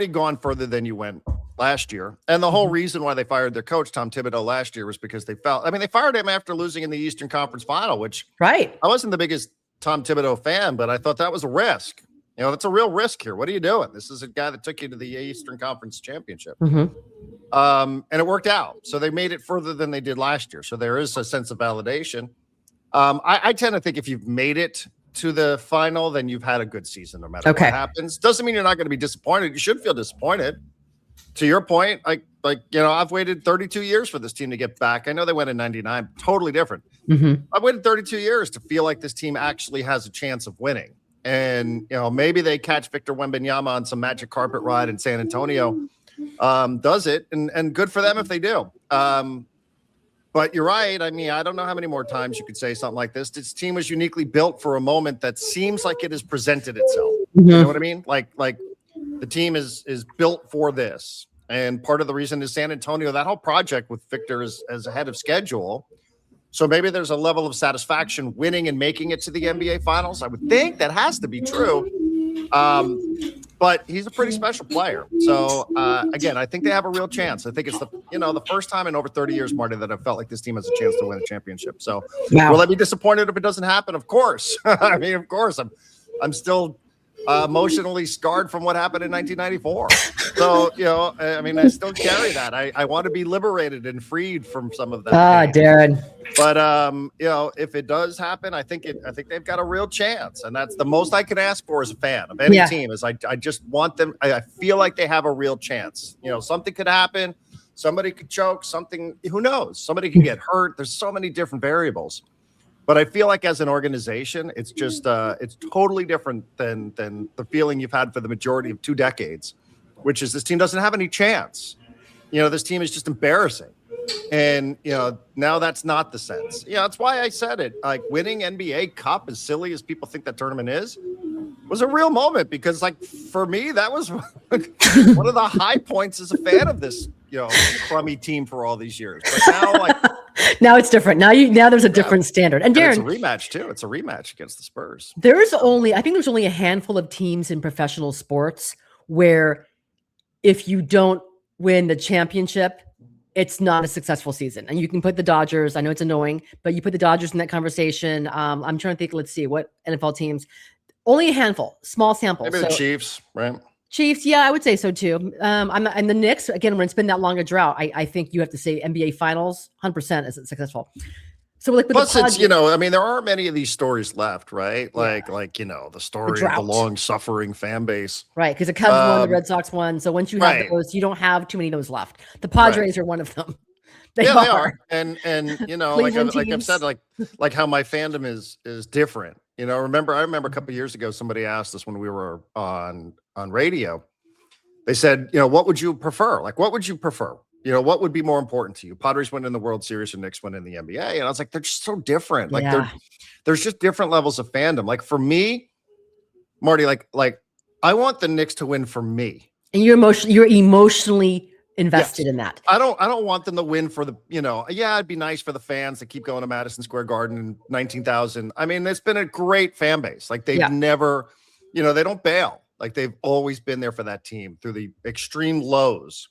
gone further than you went last year. And the whole reason why they fired their coach, Tom Thibodeau, last year was because they fired him after losing in the Eastern Conference Final, which I wasn't the biggest Tom Thibodeau fan, but I thought that was a risk. That's a real risk here. What are you doing? This is a guy that took you to the Eastern Conference Championship. And it worked out. So they made it further than they did last year. So there is a sense of validation. I tend to think if you've made it to the final, then you've had a good season no matter what happens. Doesn't mean you're not going to be disappointed. You should feel disappointed. To your point, I've waited 32 years for this team to get back. I know they went in 99, totally different. I've waited 32 years to feel like this team actually has a chance of winning. And, maybe they catch Victor Wembanyama on some magic carpet ride in San Antonio does it, and good for them if they do. But you're right. I mean, I don't know how many more times you could say something like this. This team was uniquely built for a moment that seems like it has presented itself. You know what I mean? Like the team is built for this. And part of the reason is San Antonio, that whole project with Victor is ahead of schedule. So maybe there's a level of satisfaction winning and making it to the NBA Finals. I would think that has to be true. But he's a pretty special player. So again, I think they have a real chance. I think it's the first time in over 30 years, Marty, that I've felt like this team has a chance to win a championship. So will I be disappointed if it doesn't happen? Of course. I mean, of course. I'm still emotionally scarred from what happened in 1994. So, I mean, I still carry that. I want to be liberated and freed from some of that. Darren. But if it does happen, I think they've got a real chance, and that's the most I can ask for as a fan of any team. Is I just want them. I feel like they have a real chance. Something could happen. Somebody could choke. Something. Who knows? Somebody can get hurt. There's so many different variables. But I feel like as an organization, it's just it's totally different than the feeling you've had for the majority of 2 decades, which is this team doesn't have any chance. This team is just embarrassing. And, now that's not the sense. That's why I said it. Like, winning NBA Cup, as silly as people think that tournament is, was a real moment because, like, for me, that was one of the high points as a fan of this, crummy team for all these years. But now, like, now it's different. Now there's a different standard. And Darren, it's a rematch too. It's a rematch against the Spurs. I think there's only a handful of teams in professional sports where if you don't win the championship, it's not a successful season. And you can put the Dodgers, I know it's annoying, but you put the Dodgers in that conversation. I'm trying to think, let's see, what NFL teams? Only a handful, small sample. Maybe the Chiefs, right? Chiefs, yeah, I would say so too. And the Knicks, again, when it's been that long a drought, I think you have to say NBA Finals, 100% is successful. So like with plus, the Padres, it's I mean, there aren't many of these stories left, right? Like the story of the long-suffering fan base, right? Because the Cubs won, the Red Sox won. So once you have those, you don't have too many of those left. The Padres are one of them. They are. And I've said, like how my fandom is different. I remember a couple of years ago, somebody asked us when we were on radio. They said, what would you prefer? Like, what would you prefer? What would be more important to you? Padres win in the World Series or Knicks win in the NBA? And I was like, they're just so different. Like there's just different levels of fandom. Like for me, Marty, like I want the Knicks to win for me. And you're emotionally invested in that. I don't want them to win for the, it'd be nice for the fans to keep going to Madison Square Garden in 19,000. I mean, it's been a great fan base. Like they've never, they don't bail. Like they've always been there for that team through the extreme lows.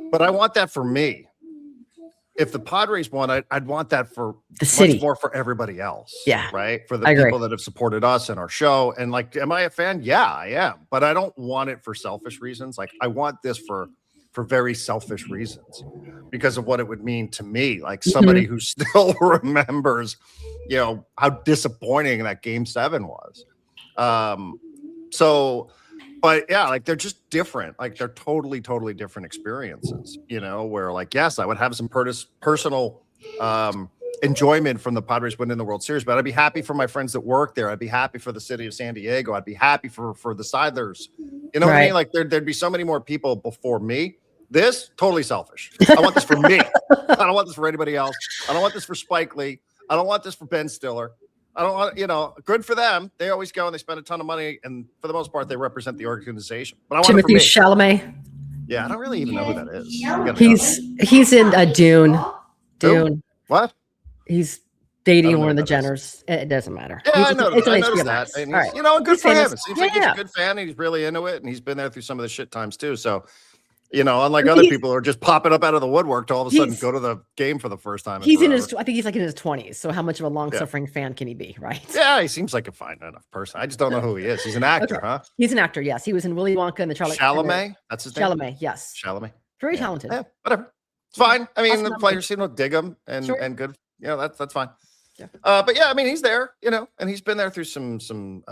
But I want that for me. If the Padres won, I'd want that for the city, much more for everybody else. Yeah. Right. For the people that have supported us and our show. And like, am I a fan? Yeah, I am. But I don't want it for selfish reasons. Like I want this for very selfish reasons because of what it would mean to me. Like somebody who still remembers, how disappointing that Game 7 was. But yeah, like they're just different. Like they're totally, totally different experiences, where like, yes, I would have some personal enjoyment from the Padres winning the World Series, but I'd be happy for my friends that work there. I'd be happy for the city of San Diego. I'd be happy for the Sidlers. You know what I mean? Like there'd be so many more people before me. This, totally selfish. I want this for me. I don't want this for anybody else. I don't want this for Spike Lee. I don't want this for Ben Stiller. I don't want, good for them. They always go and they spend a ton of money, and for the most part, they represent the organization. But I want Timothy it for me. Chalamet. Yeah, I don't really even know who that is. He's in Dune. Dune. What? He's dating one of the Jenners. It doesn't matter. Yeah, I noticed that. And right. Good for him. It seems like he's a good fan. And he's really into it, and he's been there through some of the shit times too. So, unlike other people who are just popping up out of the woodwork to all of a sudden go to the game for the first time. I think he's like in his 20s. So how much of a long-suffering fan can he be, right? Yeah, he seems like a fine enough person. I just don't know who he is. He's an actor, huh? He's an actor, yes. He was in Willy Wonka and the Charlotte. Chalamet? That's his name? Chalamet, yes. Chalamet. Very talented. Yeah, whatever. It's fine. I mean, the players seem to dig him and good. That's fine. Yeah. But yeah, I mean, he's there, and he's been there through some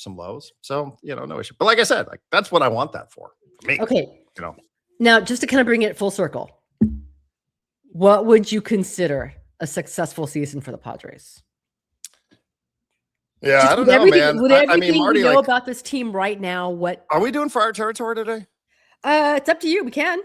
lows. So, no issue. But like I said, like that's what I want that for me. Okay. Now, just to kind of bring it full circle, what would you consider a successful season for the Padres? Yeah, I don't know, man. With everything Marty, you know about this team right now, what are we doing for our territory today? It's up to you. We can.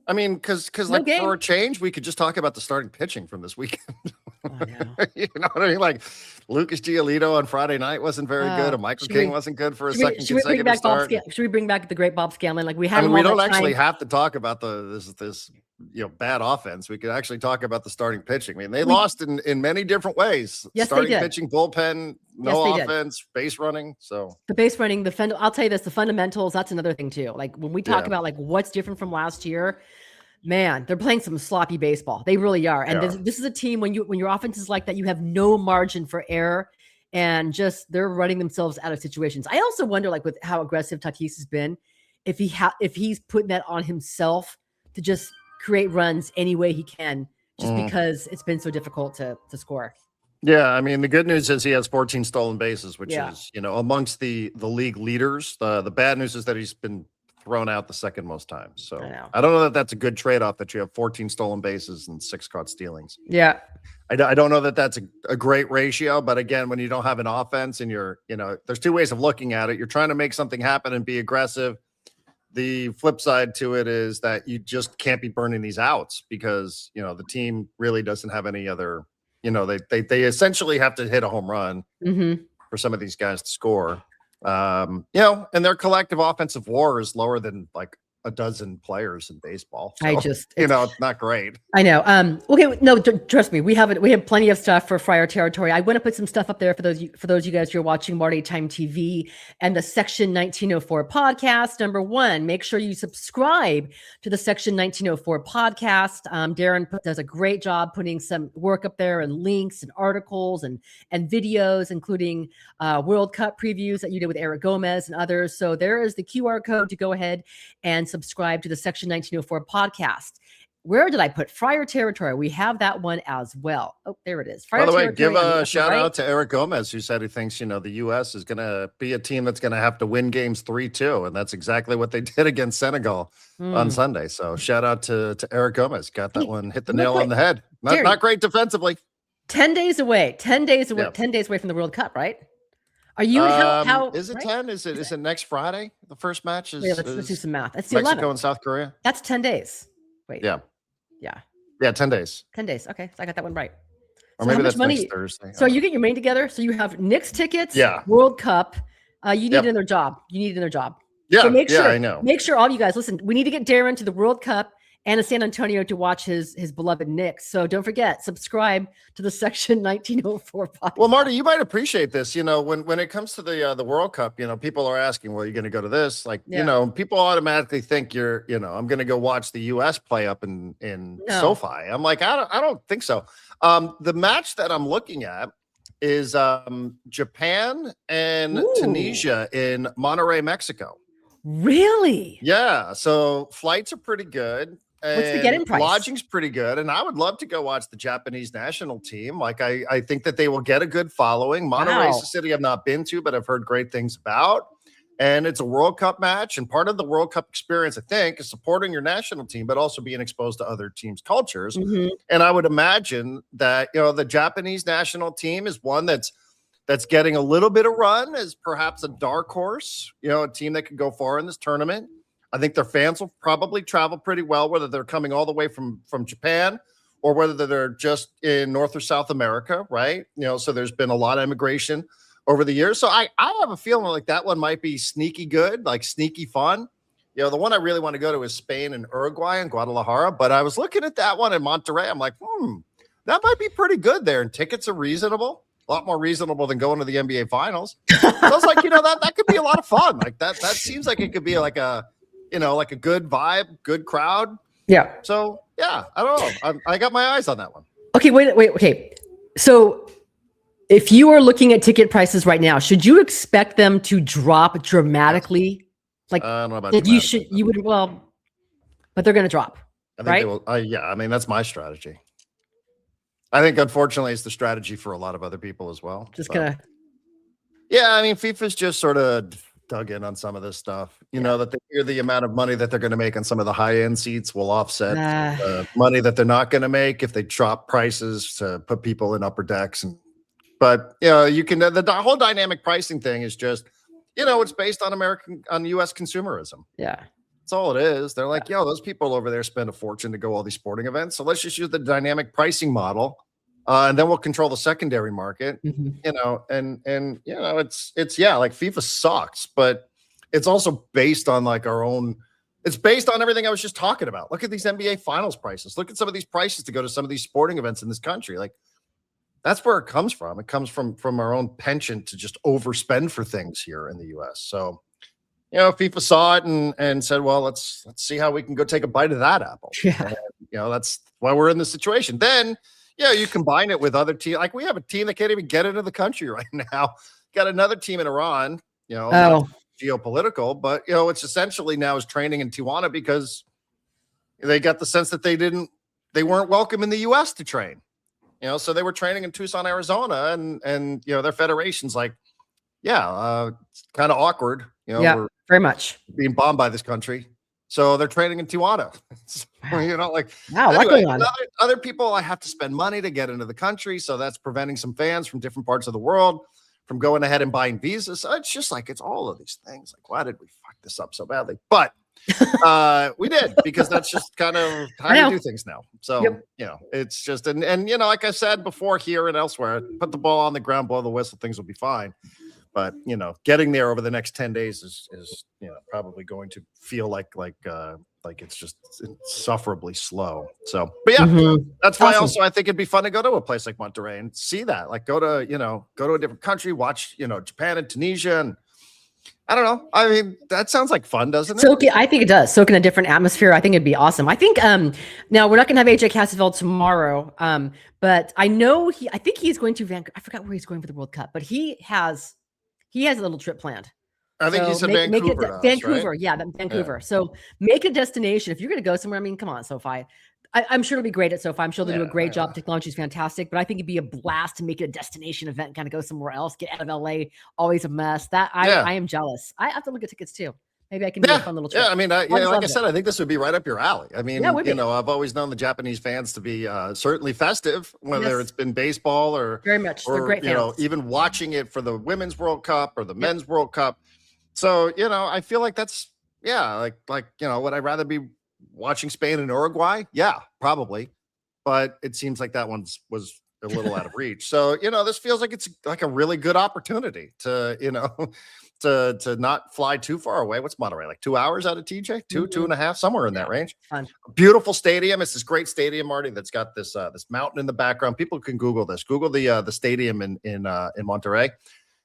I mean, because No like game. for a change, we could just talk about the starting pitching from this weekend. Oh, I know. You know what I mean? Like Lucas Giolito on Friday night wasn't very good, and Michael King wasn't good for a second Should we bring consecutive back start. Should we bring back the great Bob Scanlan? Like we had I mean, him we all don't that actually time. have to talk about this bad offense. We could actually talk about the starting pitching. I mean, they lost in many different ways. Yes, they starting did. pitching, bullpen, no Yes, they did. offense, base running. So The base running, I'll tell you this, the fundamentals, that's another thing too. Like when we talk about like what's different from last year, man, they're playing some sloppy baseball. They really are. And this is a team when your offense is like that, you have no margin for error and just they're running themselves out of situations. I also wonder like with how aggressive Tatis has been, if he's putting that on himself to just create runs any way he can, just because it's been so difficult to score. yeah, I mean, the good news is he has 14 stolen bases, which is, amongst the league leaders. The bad news is that he's been thrown out the second most times. So I don't know that that's a good trade-off that you have 14 stolen bases and 6 caught stealings. Yeah. I don't know that that's a great ratio, but again, when you don't have an offense and there's two ways of looking at it. You're trying to make something happen and be aggressive. The flip side to it is that you just can't be burning these outs because, the team really doesn't have any other, they essentially have to hit a home run for some of these guys to score. And their collective offensive WAR is lower than like a dozen players in baseball. So, it's not great. I know. Okay, no, trust me. We have plenty of stuff for Friar Territory. I want to put some stuff up there for those you guys who are watching Marty Time TV and the Section 1904 podcast. Number one, make sure you subscribe to the Section 1904 podcast. Darren does a great job putting some work up there and links and articles and videos, including World Cup previews that you did with Eric Gomez and others. So there is the QR code to go ahead and subscribe to the Section 1904 podcast. Where did I put Friar Territory? We have that one as well. Oh, there it is. Friar By the way, Territory give a shout out to Eric Gomez, who said he thinks, the U.S. is going to be a team that's going to have to win games 3-2. And that's exactly what they did against Senegal on Sunday. So shout out to Eric Gomez. Got that one, hit the nail on the head. Not great defensively. 10 days away. 10 days away. 10 days away from the World Cup, right? Are you how is it 10? Is it next Friday? The first match is. Wait, let's do some math. That's the Mexico 11th. and South Korea. That's 10 days. Wait. Yeah. 10 days. 10 days. Okay, so I got that one right. Or maybe that's next Thursday. So you get your money together. So you have Knicks tickets. Yeah. World Cup. You need another job. Yeah. So make sure, I know. Make sure all you guys listen. We need to get Darren to the World Cup and to San Antonio to watch his beloved Knicks. So don't forget, subscribe to the Section 1904 podcast. Well, Marty, you might appreciate this. When it comes to the World Cup, people are asking, well, you're going to go to this? Like, people automatically think I'm going to go watch the U.S. play up in SoFi. I'm like, I don't think so. The match that I'm looking at is Japan and Tunisia in Monterrey, Mexico. Really? Yeah. So flights are pretty good. What's the get-in price? Lodging's pretty good. And I would love to go watch the Japanese national team. Like, I think that they will get a good following. Monterrey's a city I've not been to, but I've heard great things about. And it's a World Cup match. And part of the World Cup experience, I think, is supporting your national team, but also being exposed to other teams' cultures. And I would imagine that, the Japanese national team is one that's getting a little bit of run as perhaps a dark horse, a team that could go far in this tournament. I think their fans will probably travel pretty well, whether they're coming all the way from Japan or whether they're just in North or South America, right? So there's been a lot of immigration over the years. So I have a feeling like that one might be sneaky good, like sneaky fun. The one I really want to go to is Spain and Uruguay and Guadalajara. But I was looking at that one in Monterrey. I'm like, that might be pretty good there. And tickets are reasonable. A lot more reasonable than going to the NBA finals. So I was like, that could be a lot of fun. Like that seems like it could be like a good vibe, good crowd. Yeah. So yeah, I don't know. I got my eyes on that one. Okay, wait. Okay. So if you are looking at ticket prices right now, should you expect them to drop dramatically? Like I don't know about you would, but they're going to drop. I think right? they will. Yeah. I mean, that's my strategy. I think, unfortunately, it's the strategy for a lot of other people as well. Yeah, I mean, FIFA's just sort of dug in on some of this stuff. That they hear the amount of money that they're going to make on some of the high-end seats will offset money that they're not going to make if they drop prices to put people in upper decks. But you can the whole dynamic pricing thing is just it's based on U.S. consumerism. Yeah. That's all it is. They're like, yo, those people over there spend a fortune to go all these sporting events. So let's just use the dynamic pricing model. And then we'll control the secondary market, Mm-hmm. and it's like FIFA sucks, but it's also based on like our own, it's based on everything I was just talking about. Look at these NBA finals prices. Look at some of these prices to go to some of these sporting events in this country. Like that's where it comes from. It comes from our own penchant to just overspend for things here in the US. So, FIFA saw it and said, well, let's see how we can go take a bite of that apple. Yeah. And, that's why we're in this situation. Then, you combine it with other teams. Like we have a team that can't even get into the country right now. Got another team in Iran, geopolitical, but it's essentially now is training in Tijuana because they got the sense that they weren't welcome in the US to train. So they were training in Tucson, Arizona, and their federation's like, it's kind of awkward. We're very much being bombed by this country. So they're training in Tijuana. Wow, what's going on? Other people, I have to spend money to get into the country. So that's preventing some fans from different parts of the world from going ahead and buying visas. So it's just like, it's all of these things. Like, why did we fuck this up so badly? But we did, because that's just kind of how we do things now. So, it's just, and like I said before here and elsewhere, put the ball on the ground, blow the whistle, things will be fine. But, getting there over the next 10 days is probably going to feel like it's just insufferably slow. So, but that's why also I think it'd be fun to go to a place like Monterrey and see that, like go to a different country, watch, Japan and Tunisia. And I don't know. I mean, that sounds like fun, doesn't it? I think it does. Soak in a different atmosphere. I think it'd be awesome. I think now we're not going to have AJ Caswell tomorrow. But I know I think he's going to Vancouver. I forgot where he's going for the World Cup, but he has a little trip planned. I think he said Vancouver. Vancouver, right? Vancouver. Yeah. So make a destination. If you're going to go somewhere, I mean, come on, SoFi. I'm sure it'll be great at SoFi. I'm sure they'll do a great job. Technology is fantastic, but I think it'd be a blast to make it a destination event and kind of go somewhere else, get out of LA, always a mess. I am jealous. I have to look at tickets too. Maybe I can do a fun little trip. Yeah, I mean, like I said, I think this would be right up your alley. I mean, I've always known the Japanese fans to be certainly festive, whether it's been baseball or very much. They're great fans. Even watching it for the Women's World Cup or the Men's World Cup. So, I feel like that's, would I rather be watching Spain and Uruguay? Yeah, probably. But it seems like that was a little out of reach. So, this feels like it's like a really good opportunity to, to not fly too far away. What's Monterey? Like 2 hours out of TJ? Two and a half, somewhere in that range. Fun. Beautiful stadium. It's this great stadium, Marty, that's got this this mountain in the background. People can Google this. Google the stadium in Monterey.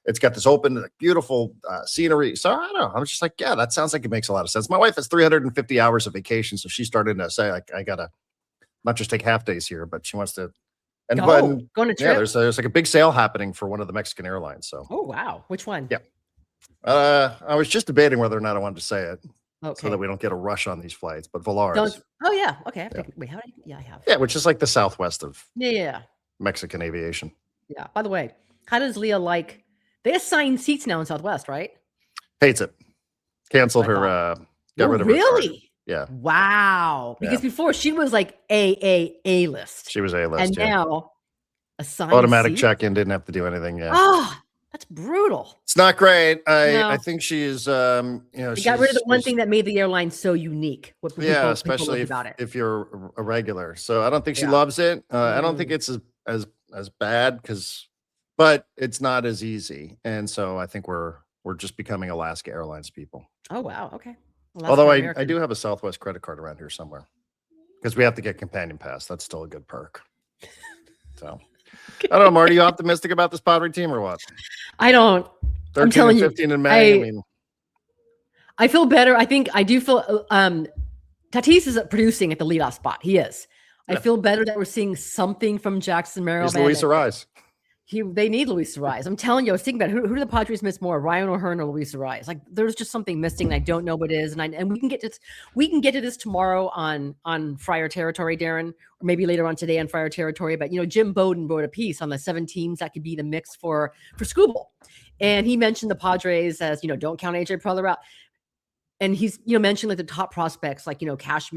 It's got this open, beautiful scenery. So I don't know. I was just like, that sounds like it makes a lot of sense. My wife has 350 hours of vacation, so she's starting to say, like, I gotta not just take half days here, but she wants to. And go on a trip. There's like a big sale happening for one of the Mexican airlines. So. Oh wow, which one? Yeah. I was just debating whether or not I wanted to say it, okay, so that we don't get a rush on these flights. But Volaris. Oh yeah, okay. Wait, how? I have. Yeah, which is like the southwest of. Yeah. Mexican aviation. Yeah. By the way, how does Leah like? They assign seats now in Southwest, right? Hates it. Canceled her. Got rid of her. Really? Yeah. Wow. Because before she was like A list. She was A list. And now assigned automatic seat? check-in, didn't have to do anything. Yeah. Oh, that's brutal. It's not great. I think she's they got rid of the one thing that made the airline so unique. Especially if you're a regular. So I don't think she loves it. I don't think it's as bad but it's not as easy. And so I think we're just becoming Alaska Airlines people. Oh wow. Okay. Although I do have a Southwest credit card around here somewhere, because we have to get companion pass. That's still a good perk. So I don't know, Marty, you optimistic about this Padre team or what? I don't. 13 I'm telling and 15 in May. I feel better. I think I do feel Tatis is producing at the leadoff spot. He is. I feel better that we're seeing something from Jackson Merrill. He's Luis Ariz. They need Luis Ariz. I'm telling you, I was thinking about who do the Padres miss more, Ryan O'Hearn or Luis Ariz? Like there's just something missing, and I don't know what it is. And we can get to this tomorrow on Friar Territory, Darren, or maybe later on today on Friar Territory. But Jim Bowden wrote a piece on the 7 teams that could be the mix for Scooble, and he mentioned the Padres as don't count AJ Preller out. And he's, mentioned like the top prospects, like, Cash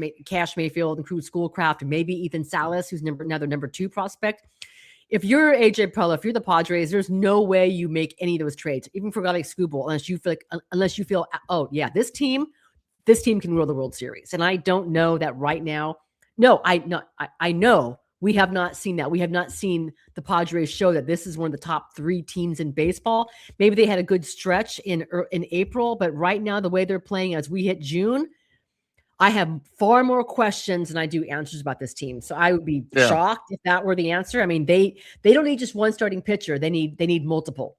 Mayfield and Cruz Schoolcraft, and maybe Ethan Salas, who's another number 2 prospect. If you're AJ Preller, if you're the Padres, there's no way you make any of those trades, even for a guy like Scooble, unless you feel, oh yeah, this team, this team can win the World Series. And I don't know that right now. No, I know we have not seen that. We have not seen the Padres show that this is one of the top 3 teams in baseball. Maybe they had a good stretch in April, but right now, the way they're playing as we hit June, I have far more questions than I do answers about this team. So I would be shocked if that were the answer. I mean, they don't need just one starting pitcher. They need multiple,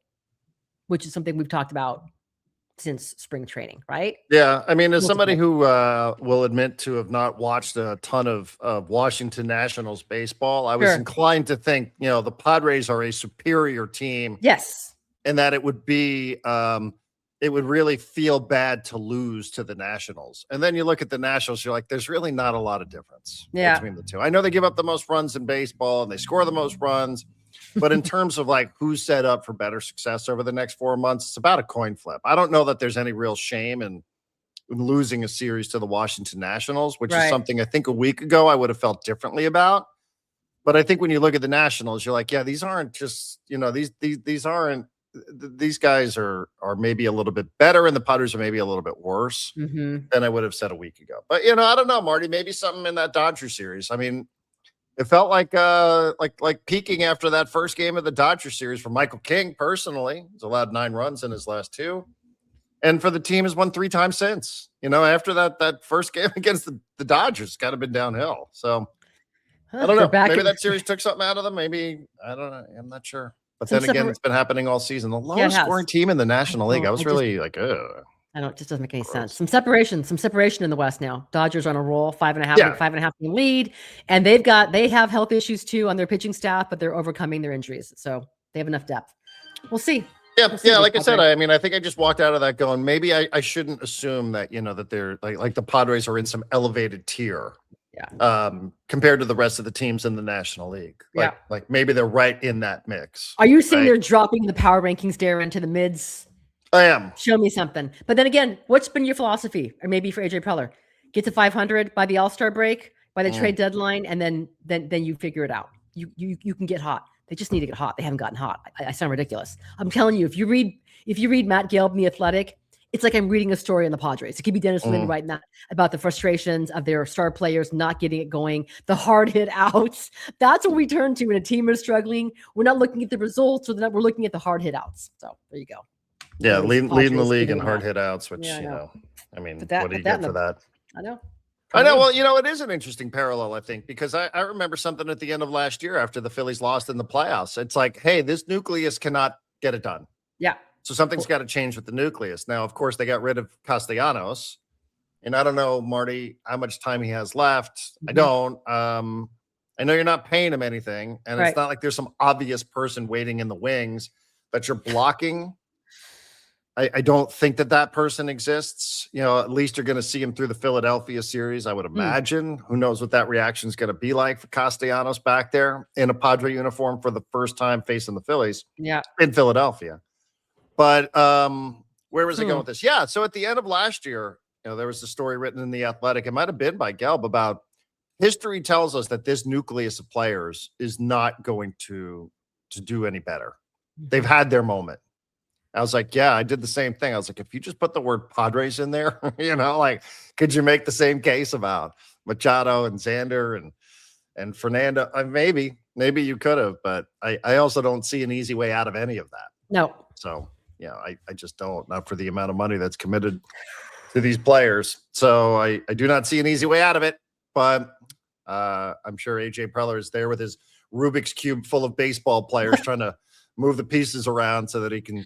which is something we've talked about since spring training, right? Yeah. I mean, as somebody who will admit to have not watched a ton of Washington Nationals baseball, I was inclined to think, the Padres are a superior team. Yes. And that it would be, it would really feel bad to lose to the Nationals. And then you look at the Nationals, you're like, there's really not a lot of difference between the two. I know they give up the most runs in baseball and they score the most runs. But in terms of like who's set up for better success over the next 4 months, it's about a coin flip. I don't know that there's any real shame in losing a series to the Washington Nationals, which is something I think a week ago I would have felt differently about. But I think when you look at the Nationals, you're like, yeah, these aren't just, these guys are maybe a little bit better and the Padres are maybe a little bit worse than I would have said a week ago. But, I don't know, Marty, maybe something in that Dodger series. I mean, it felt like peaking after that first game of the Dodger series for Michael King personally. He's allowed 9 runs in his last 2. And for the team has won 3 times since. After that first game against the Dodgers, it's kind of been downhill. So I don't know. Maybe that series took something out of them. Maybe, I don't know. I'm not sure. But then again, it's been happening all season. The lowest scoring team in the National League. I was really like, ugh. I don't. It just doesn't make any sense. Some separation in the West now. Dodgers are on a roll, 5.5 game lead, and they have health issues too on their pitching staff, but they're overcoming their injuries, so they have enough depth. We'll see. Yeah. Like I said, I mean, I think I just walked out of that going, maybe I shouldn't assume that that they're like the Padres are in some elevated tier. Yeah. Compared to the rest of the teams in the National League. Like maybe they're right in that mix. Are you saying they're dropping the power rankings, Darren, to the mids? I am. Show me something. But then again, what's been your philosophy? Or maybe for AJ Preller, get to 500 by the All-Star break, by the trade deadline, and then you figure it out. You can get hot. They just need to get hot. They haven't gotten hot. I sound ridiculous. I'm telling you, if you read Matt Gelb in The Athletic, it's like I'm reading a story on the Padres. It could be Dennis Lynn writing that about the frustrations of their star players not getting it going, the hard hit outs. That's what we turn to when a team is struggling. We're not looking at the results, we're looking at the hard hit outs. So there you go. Yeah, leading the league in hard hit outs, which, I mean, what do you get for that? I know. Well, it is an interesting parallel, I think, because I remember something at the end of last year after the Phillies lost in the playoffs. It's like, hey, this nucleus cannot get it done. Yeah. So something's got to change with the nucleus. Now, of course, they got rid of Castellanos. And I don't know, Marty, how much time he has left. I don't. I know you're not paying him anything. And it's not like there's some obvious person waiting in the wings that you're blocking. I don't think that person exists. At least you're going to see him through the Philadelphia series, I would imagine. Who knows what that reaction is going to be like for Castellanos back there in a Padre uniform for the first time facing the Phillies in Philadelphia. But where was I going with this? Yeah, so at the end of last year, there was a story written in The Athletic. It might have been by Gelb about history tells us that this nucleus of players is not going to do any better. They've had their moment. I was like, yeah, I did the same thing. I was like, if you just put the word Padres in there, could you make the same case about Machado and Xander and Fernando? Maybe you could have, but I also don't see an easy way out of any of that. No. So, I just don't, not for the amount of money that's committed to these players. So I do not see an easy way out of it, but I'm sure AJ Preller is there with his Rubik's Cube full of baseball players trying to move the pieces around so that he can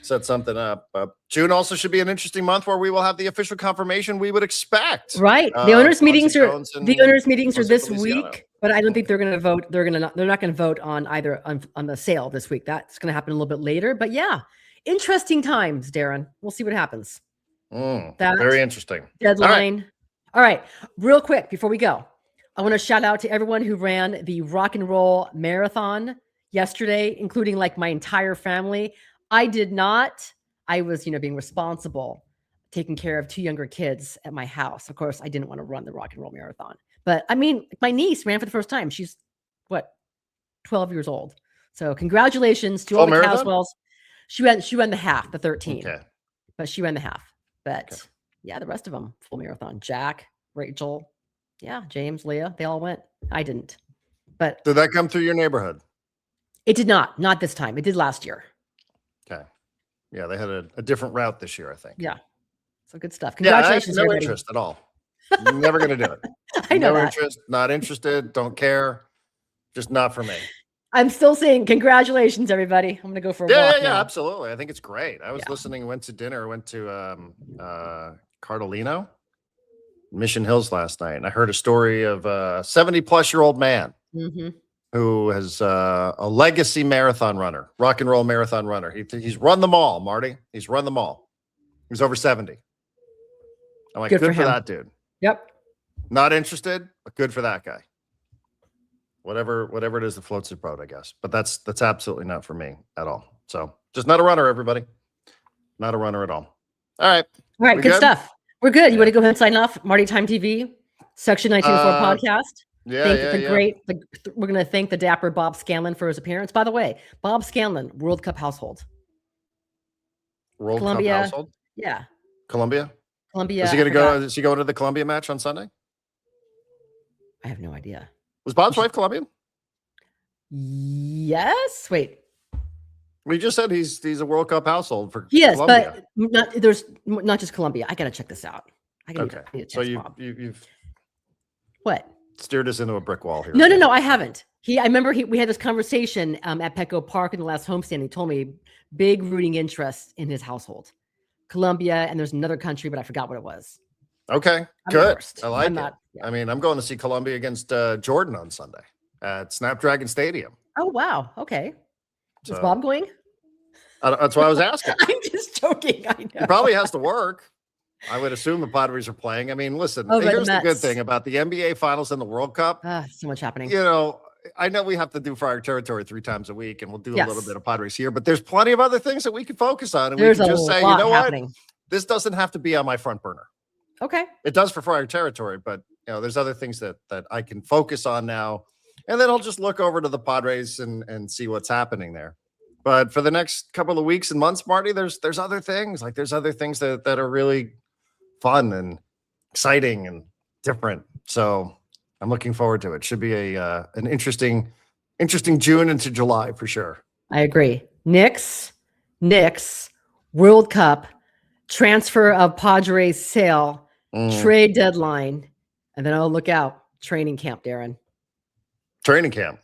set something up. June also should be an interesting month where we will have the official confirmation we would expect. Right. The owners' meetings are this week, but I don't think they're going to vote. They're not going to vote on either on the sale this week. That's going to happen a little bit later. But yeah, interesting times, Darren. We'll see what happens. Very interesting. Deadline. All right. Real quick before we go, I want to shout out to everyone who ran the rock and roll marathon yesterday, including like my entire family. I did not. I was, being responsible, taking care of 2 younger kids at my house. Of course, I didn't want to run the rock and roll marathon. But I mean, my niece ran for the first time. She's 12 years old. So congratulations to all the Caswells. She ran the half, the 13. Okay. But she ran the half. But Yeah, the rest of them full marathon. Jack, Rachel, yeah, James, Leah, they all went. I didn't, but Did that come through your neighborhood? it did not this time. It did last year. Okay. Yeah, they had a different route this year, I think. Yeah. So good stuff. Yeah, I have Congratulations. no everybody. interest at all. Never going to do it. I know no that. interest, not interested, don't care. Just not for me. I'm still saying congratulations, everybody. I'm going to go for a walk now. Absolutely. I think it's great. I was listening, went to dinner, went to Cardolino, Mission Hills last night, and I heard a story of a 70-plus-year-old man who has a legacy marathon runner, rock and roll marathon runner. He's run them all, Marty. He's run them all. He's over 70. I'm like, good for that dude. Yep. Not interested, but good for that guy. Whatever it is that floats his boat, I guess. But that's absolutely not for me at all. So just not a runner, everybody. Not a runner at all. All right. All right. Good stuff. We're good. You want to go ahead and sign off? Marty Time TV, Section 1904 podcast. Great. We're going to thank the dapper Bob Scanlan for his appearance. By the way, Bob Scanlan, World Cup household. Cup household? Yeah. Columbia? Columbia. Is he going to go? Is he going to the Columbia match on Sunday? I have no idea. Was Bob's wife Colombian? Yes. Wait. We just said he's a World Cup household for Columbia. But there's not just Columbia. I got to check this out. So you've what? Steered us into a brick wall here. No, I haven't. I remember we had this conversation at Petco Park in the last homestand. He told me big rooting interest in his household. Colombia, and there's another country, but I forgot what it was. Okay, good. I like it. I mean, I'm going to see Colombia against Jordan on Sunday at Snapdragon Stadium. Oh, wow. Okay. Is Bob going? That's why I was asking. I'm just joking. I know. He probably has to work. I would assume the Padres are playing. I mean, listen, here's the good thing about the NBA Finals and the World Cup. So much happening. You know, I know we have to do Friar Territory 3 times a week, and we'll do a little bit of Padres here, but there's plenty of other things that we can focus on. And we can just say, you know what? This doesn't have to be on my front burner. Okay. It does for Friar Territory, but there's other things that I can focus on now. And then I'll just look over to the Padres and see what's happening there. But for the next couple of weeks and months, Marty, there's other things. Like there's other things that are really fun and exciting and different. So I'm looking forward to it. Should be an interesting June into July for sure. I agree. Knicks, World Cup, transfer of Padres sale, trade deadline, and then look out, training camp, Darren. Training camp.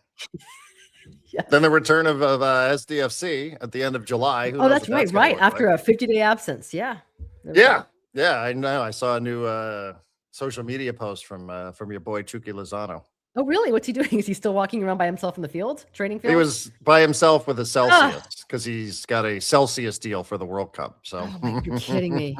Yes. Then the return of SDFC at the end of July. Oh, that's right. Right. After a 50-day absence. Yeah. Yeah. I know. I saw a new social media post from your boy Chucky Lozano. Oh, really? What's he doing? Is he still walking around by himself in the field, training field? He was by himself with a Celsius because he's got a Celsius deal for the World Cup. So you're kidding me.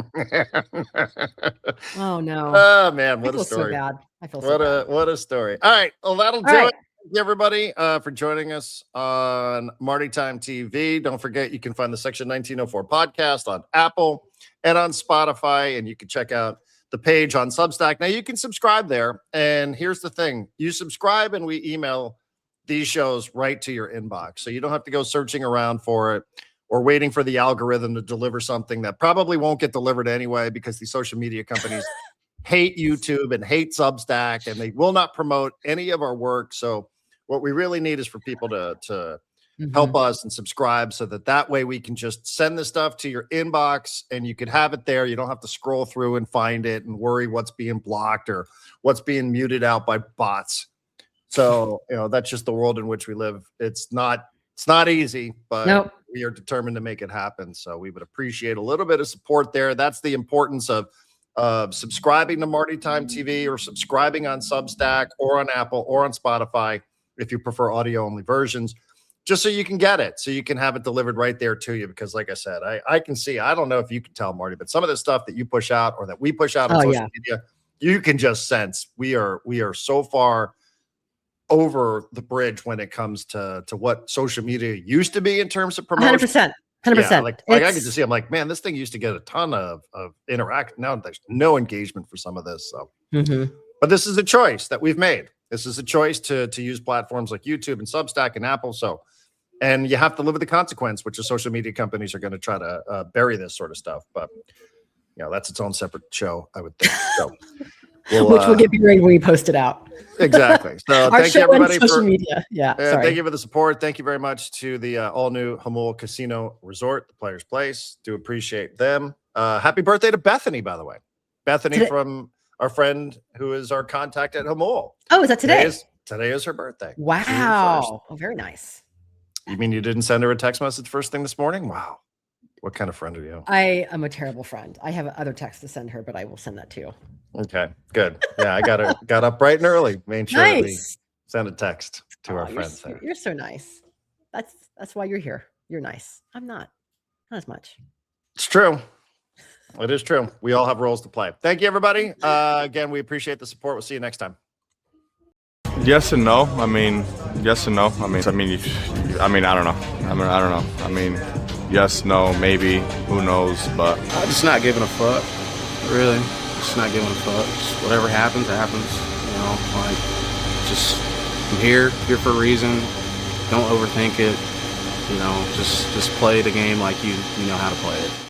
Oh no. Oh man, what a story. So bad. I feel so bad. What a story. All right. Well, that'll do it. Thank you, everybody, for joining us on Marty Time TV. Don't forget, you can find the Section 1904 podcast on Apple and on Spotify, and you can check out the page on Substack. Now, you can subscribe there, and here's the thing. You subscribe, and we email these shows right to your inbox, so you don't have to go searching around for it or waiting for the algorithm to deliver something that probably won't get delivered anyway because the social media companies hate YouTube and hate Substack, and they will not promote any of our work. So what we really need is for people to help us and subscribe so that way we can just send the stuff to your inbox and you can have it there. You don't have to scroll through and find it and worry what's being blocked or what's being muted out by bots. So, that's just the world in which we live. It's not easy, but we are determined to make it happen. So we would appreciate a little bit of support there. That's the importance of subscribing to Marty Time TV or subscribing on Substack or on Apple or on Spotify if you prefer audio only versions, just so you can get it, so you can have it delivered right there to you. Because like I said, I can see, I don't know if you can tell, Marty, but some of the stuff that you push out or that we push out on social media, you can just sense we are so far over the bridge when it comes to what social media used to be in terms of promotion. 100%. Yeah, like I can just see, I'm like, man, this thing used to get a ton of interact. Now there's no engagement for some of this. So, but this is a choice that we've made. This is a choice to use platforms like YouTube and Substack and Apple. So, and you have to live with the consequence, which is social media companies are going to try to bury this sort of stuff. But, that's its own separate show, I would think. So, which will get buried when we post it out. Exactly. So Our thank show you everybody on social for media. Yeah. Sorry. thank you for the support. Thank you very much to the all new Hamul Casino Resort, the Players Place. Do appreciate them. Happy birthday to Bethany, by the way. Bethany from our friend who is our contact at Hamul. Oh, is that today? Today is her birthday. Wow. Oh, very nice. You mean you didn't send her a text message first thing this morning? Wow. What kind of friend are you? I am a terrible friend. I have other texts to send her, but I will send that to you. Okay, good. Yeah, I got up bright and early, made sure that we Nice. send a text to our friends there. You're so nice. That's why you're here. You're nice. I'm not as much. It's true. It is true. We all have roles to play. Thank you, everybody. Again, we appreciate the support. We'll see you next time. Yes and no. I mean, yes and no. I mean, I don't know. I don't know. I mean, yes, no, maybe. Who knows? But I'm just not giving a fuck. Really, just not giving a fuck. Just whatever happens, happens. You know, like just I'm here for a reason. Don't overthink it. You know, just play the game like you know how to play it.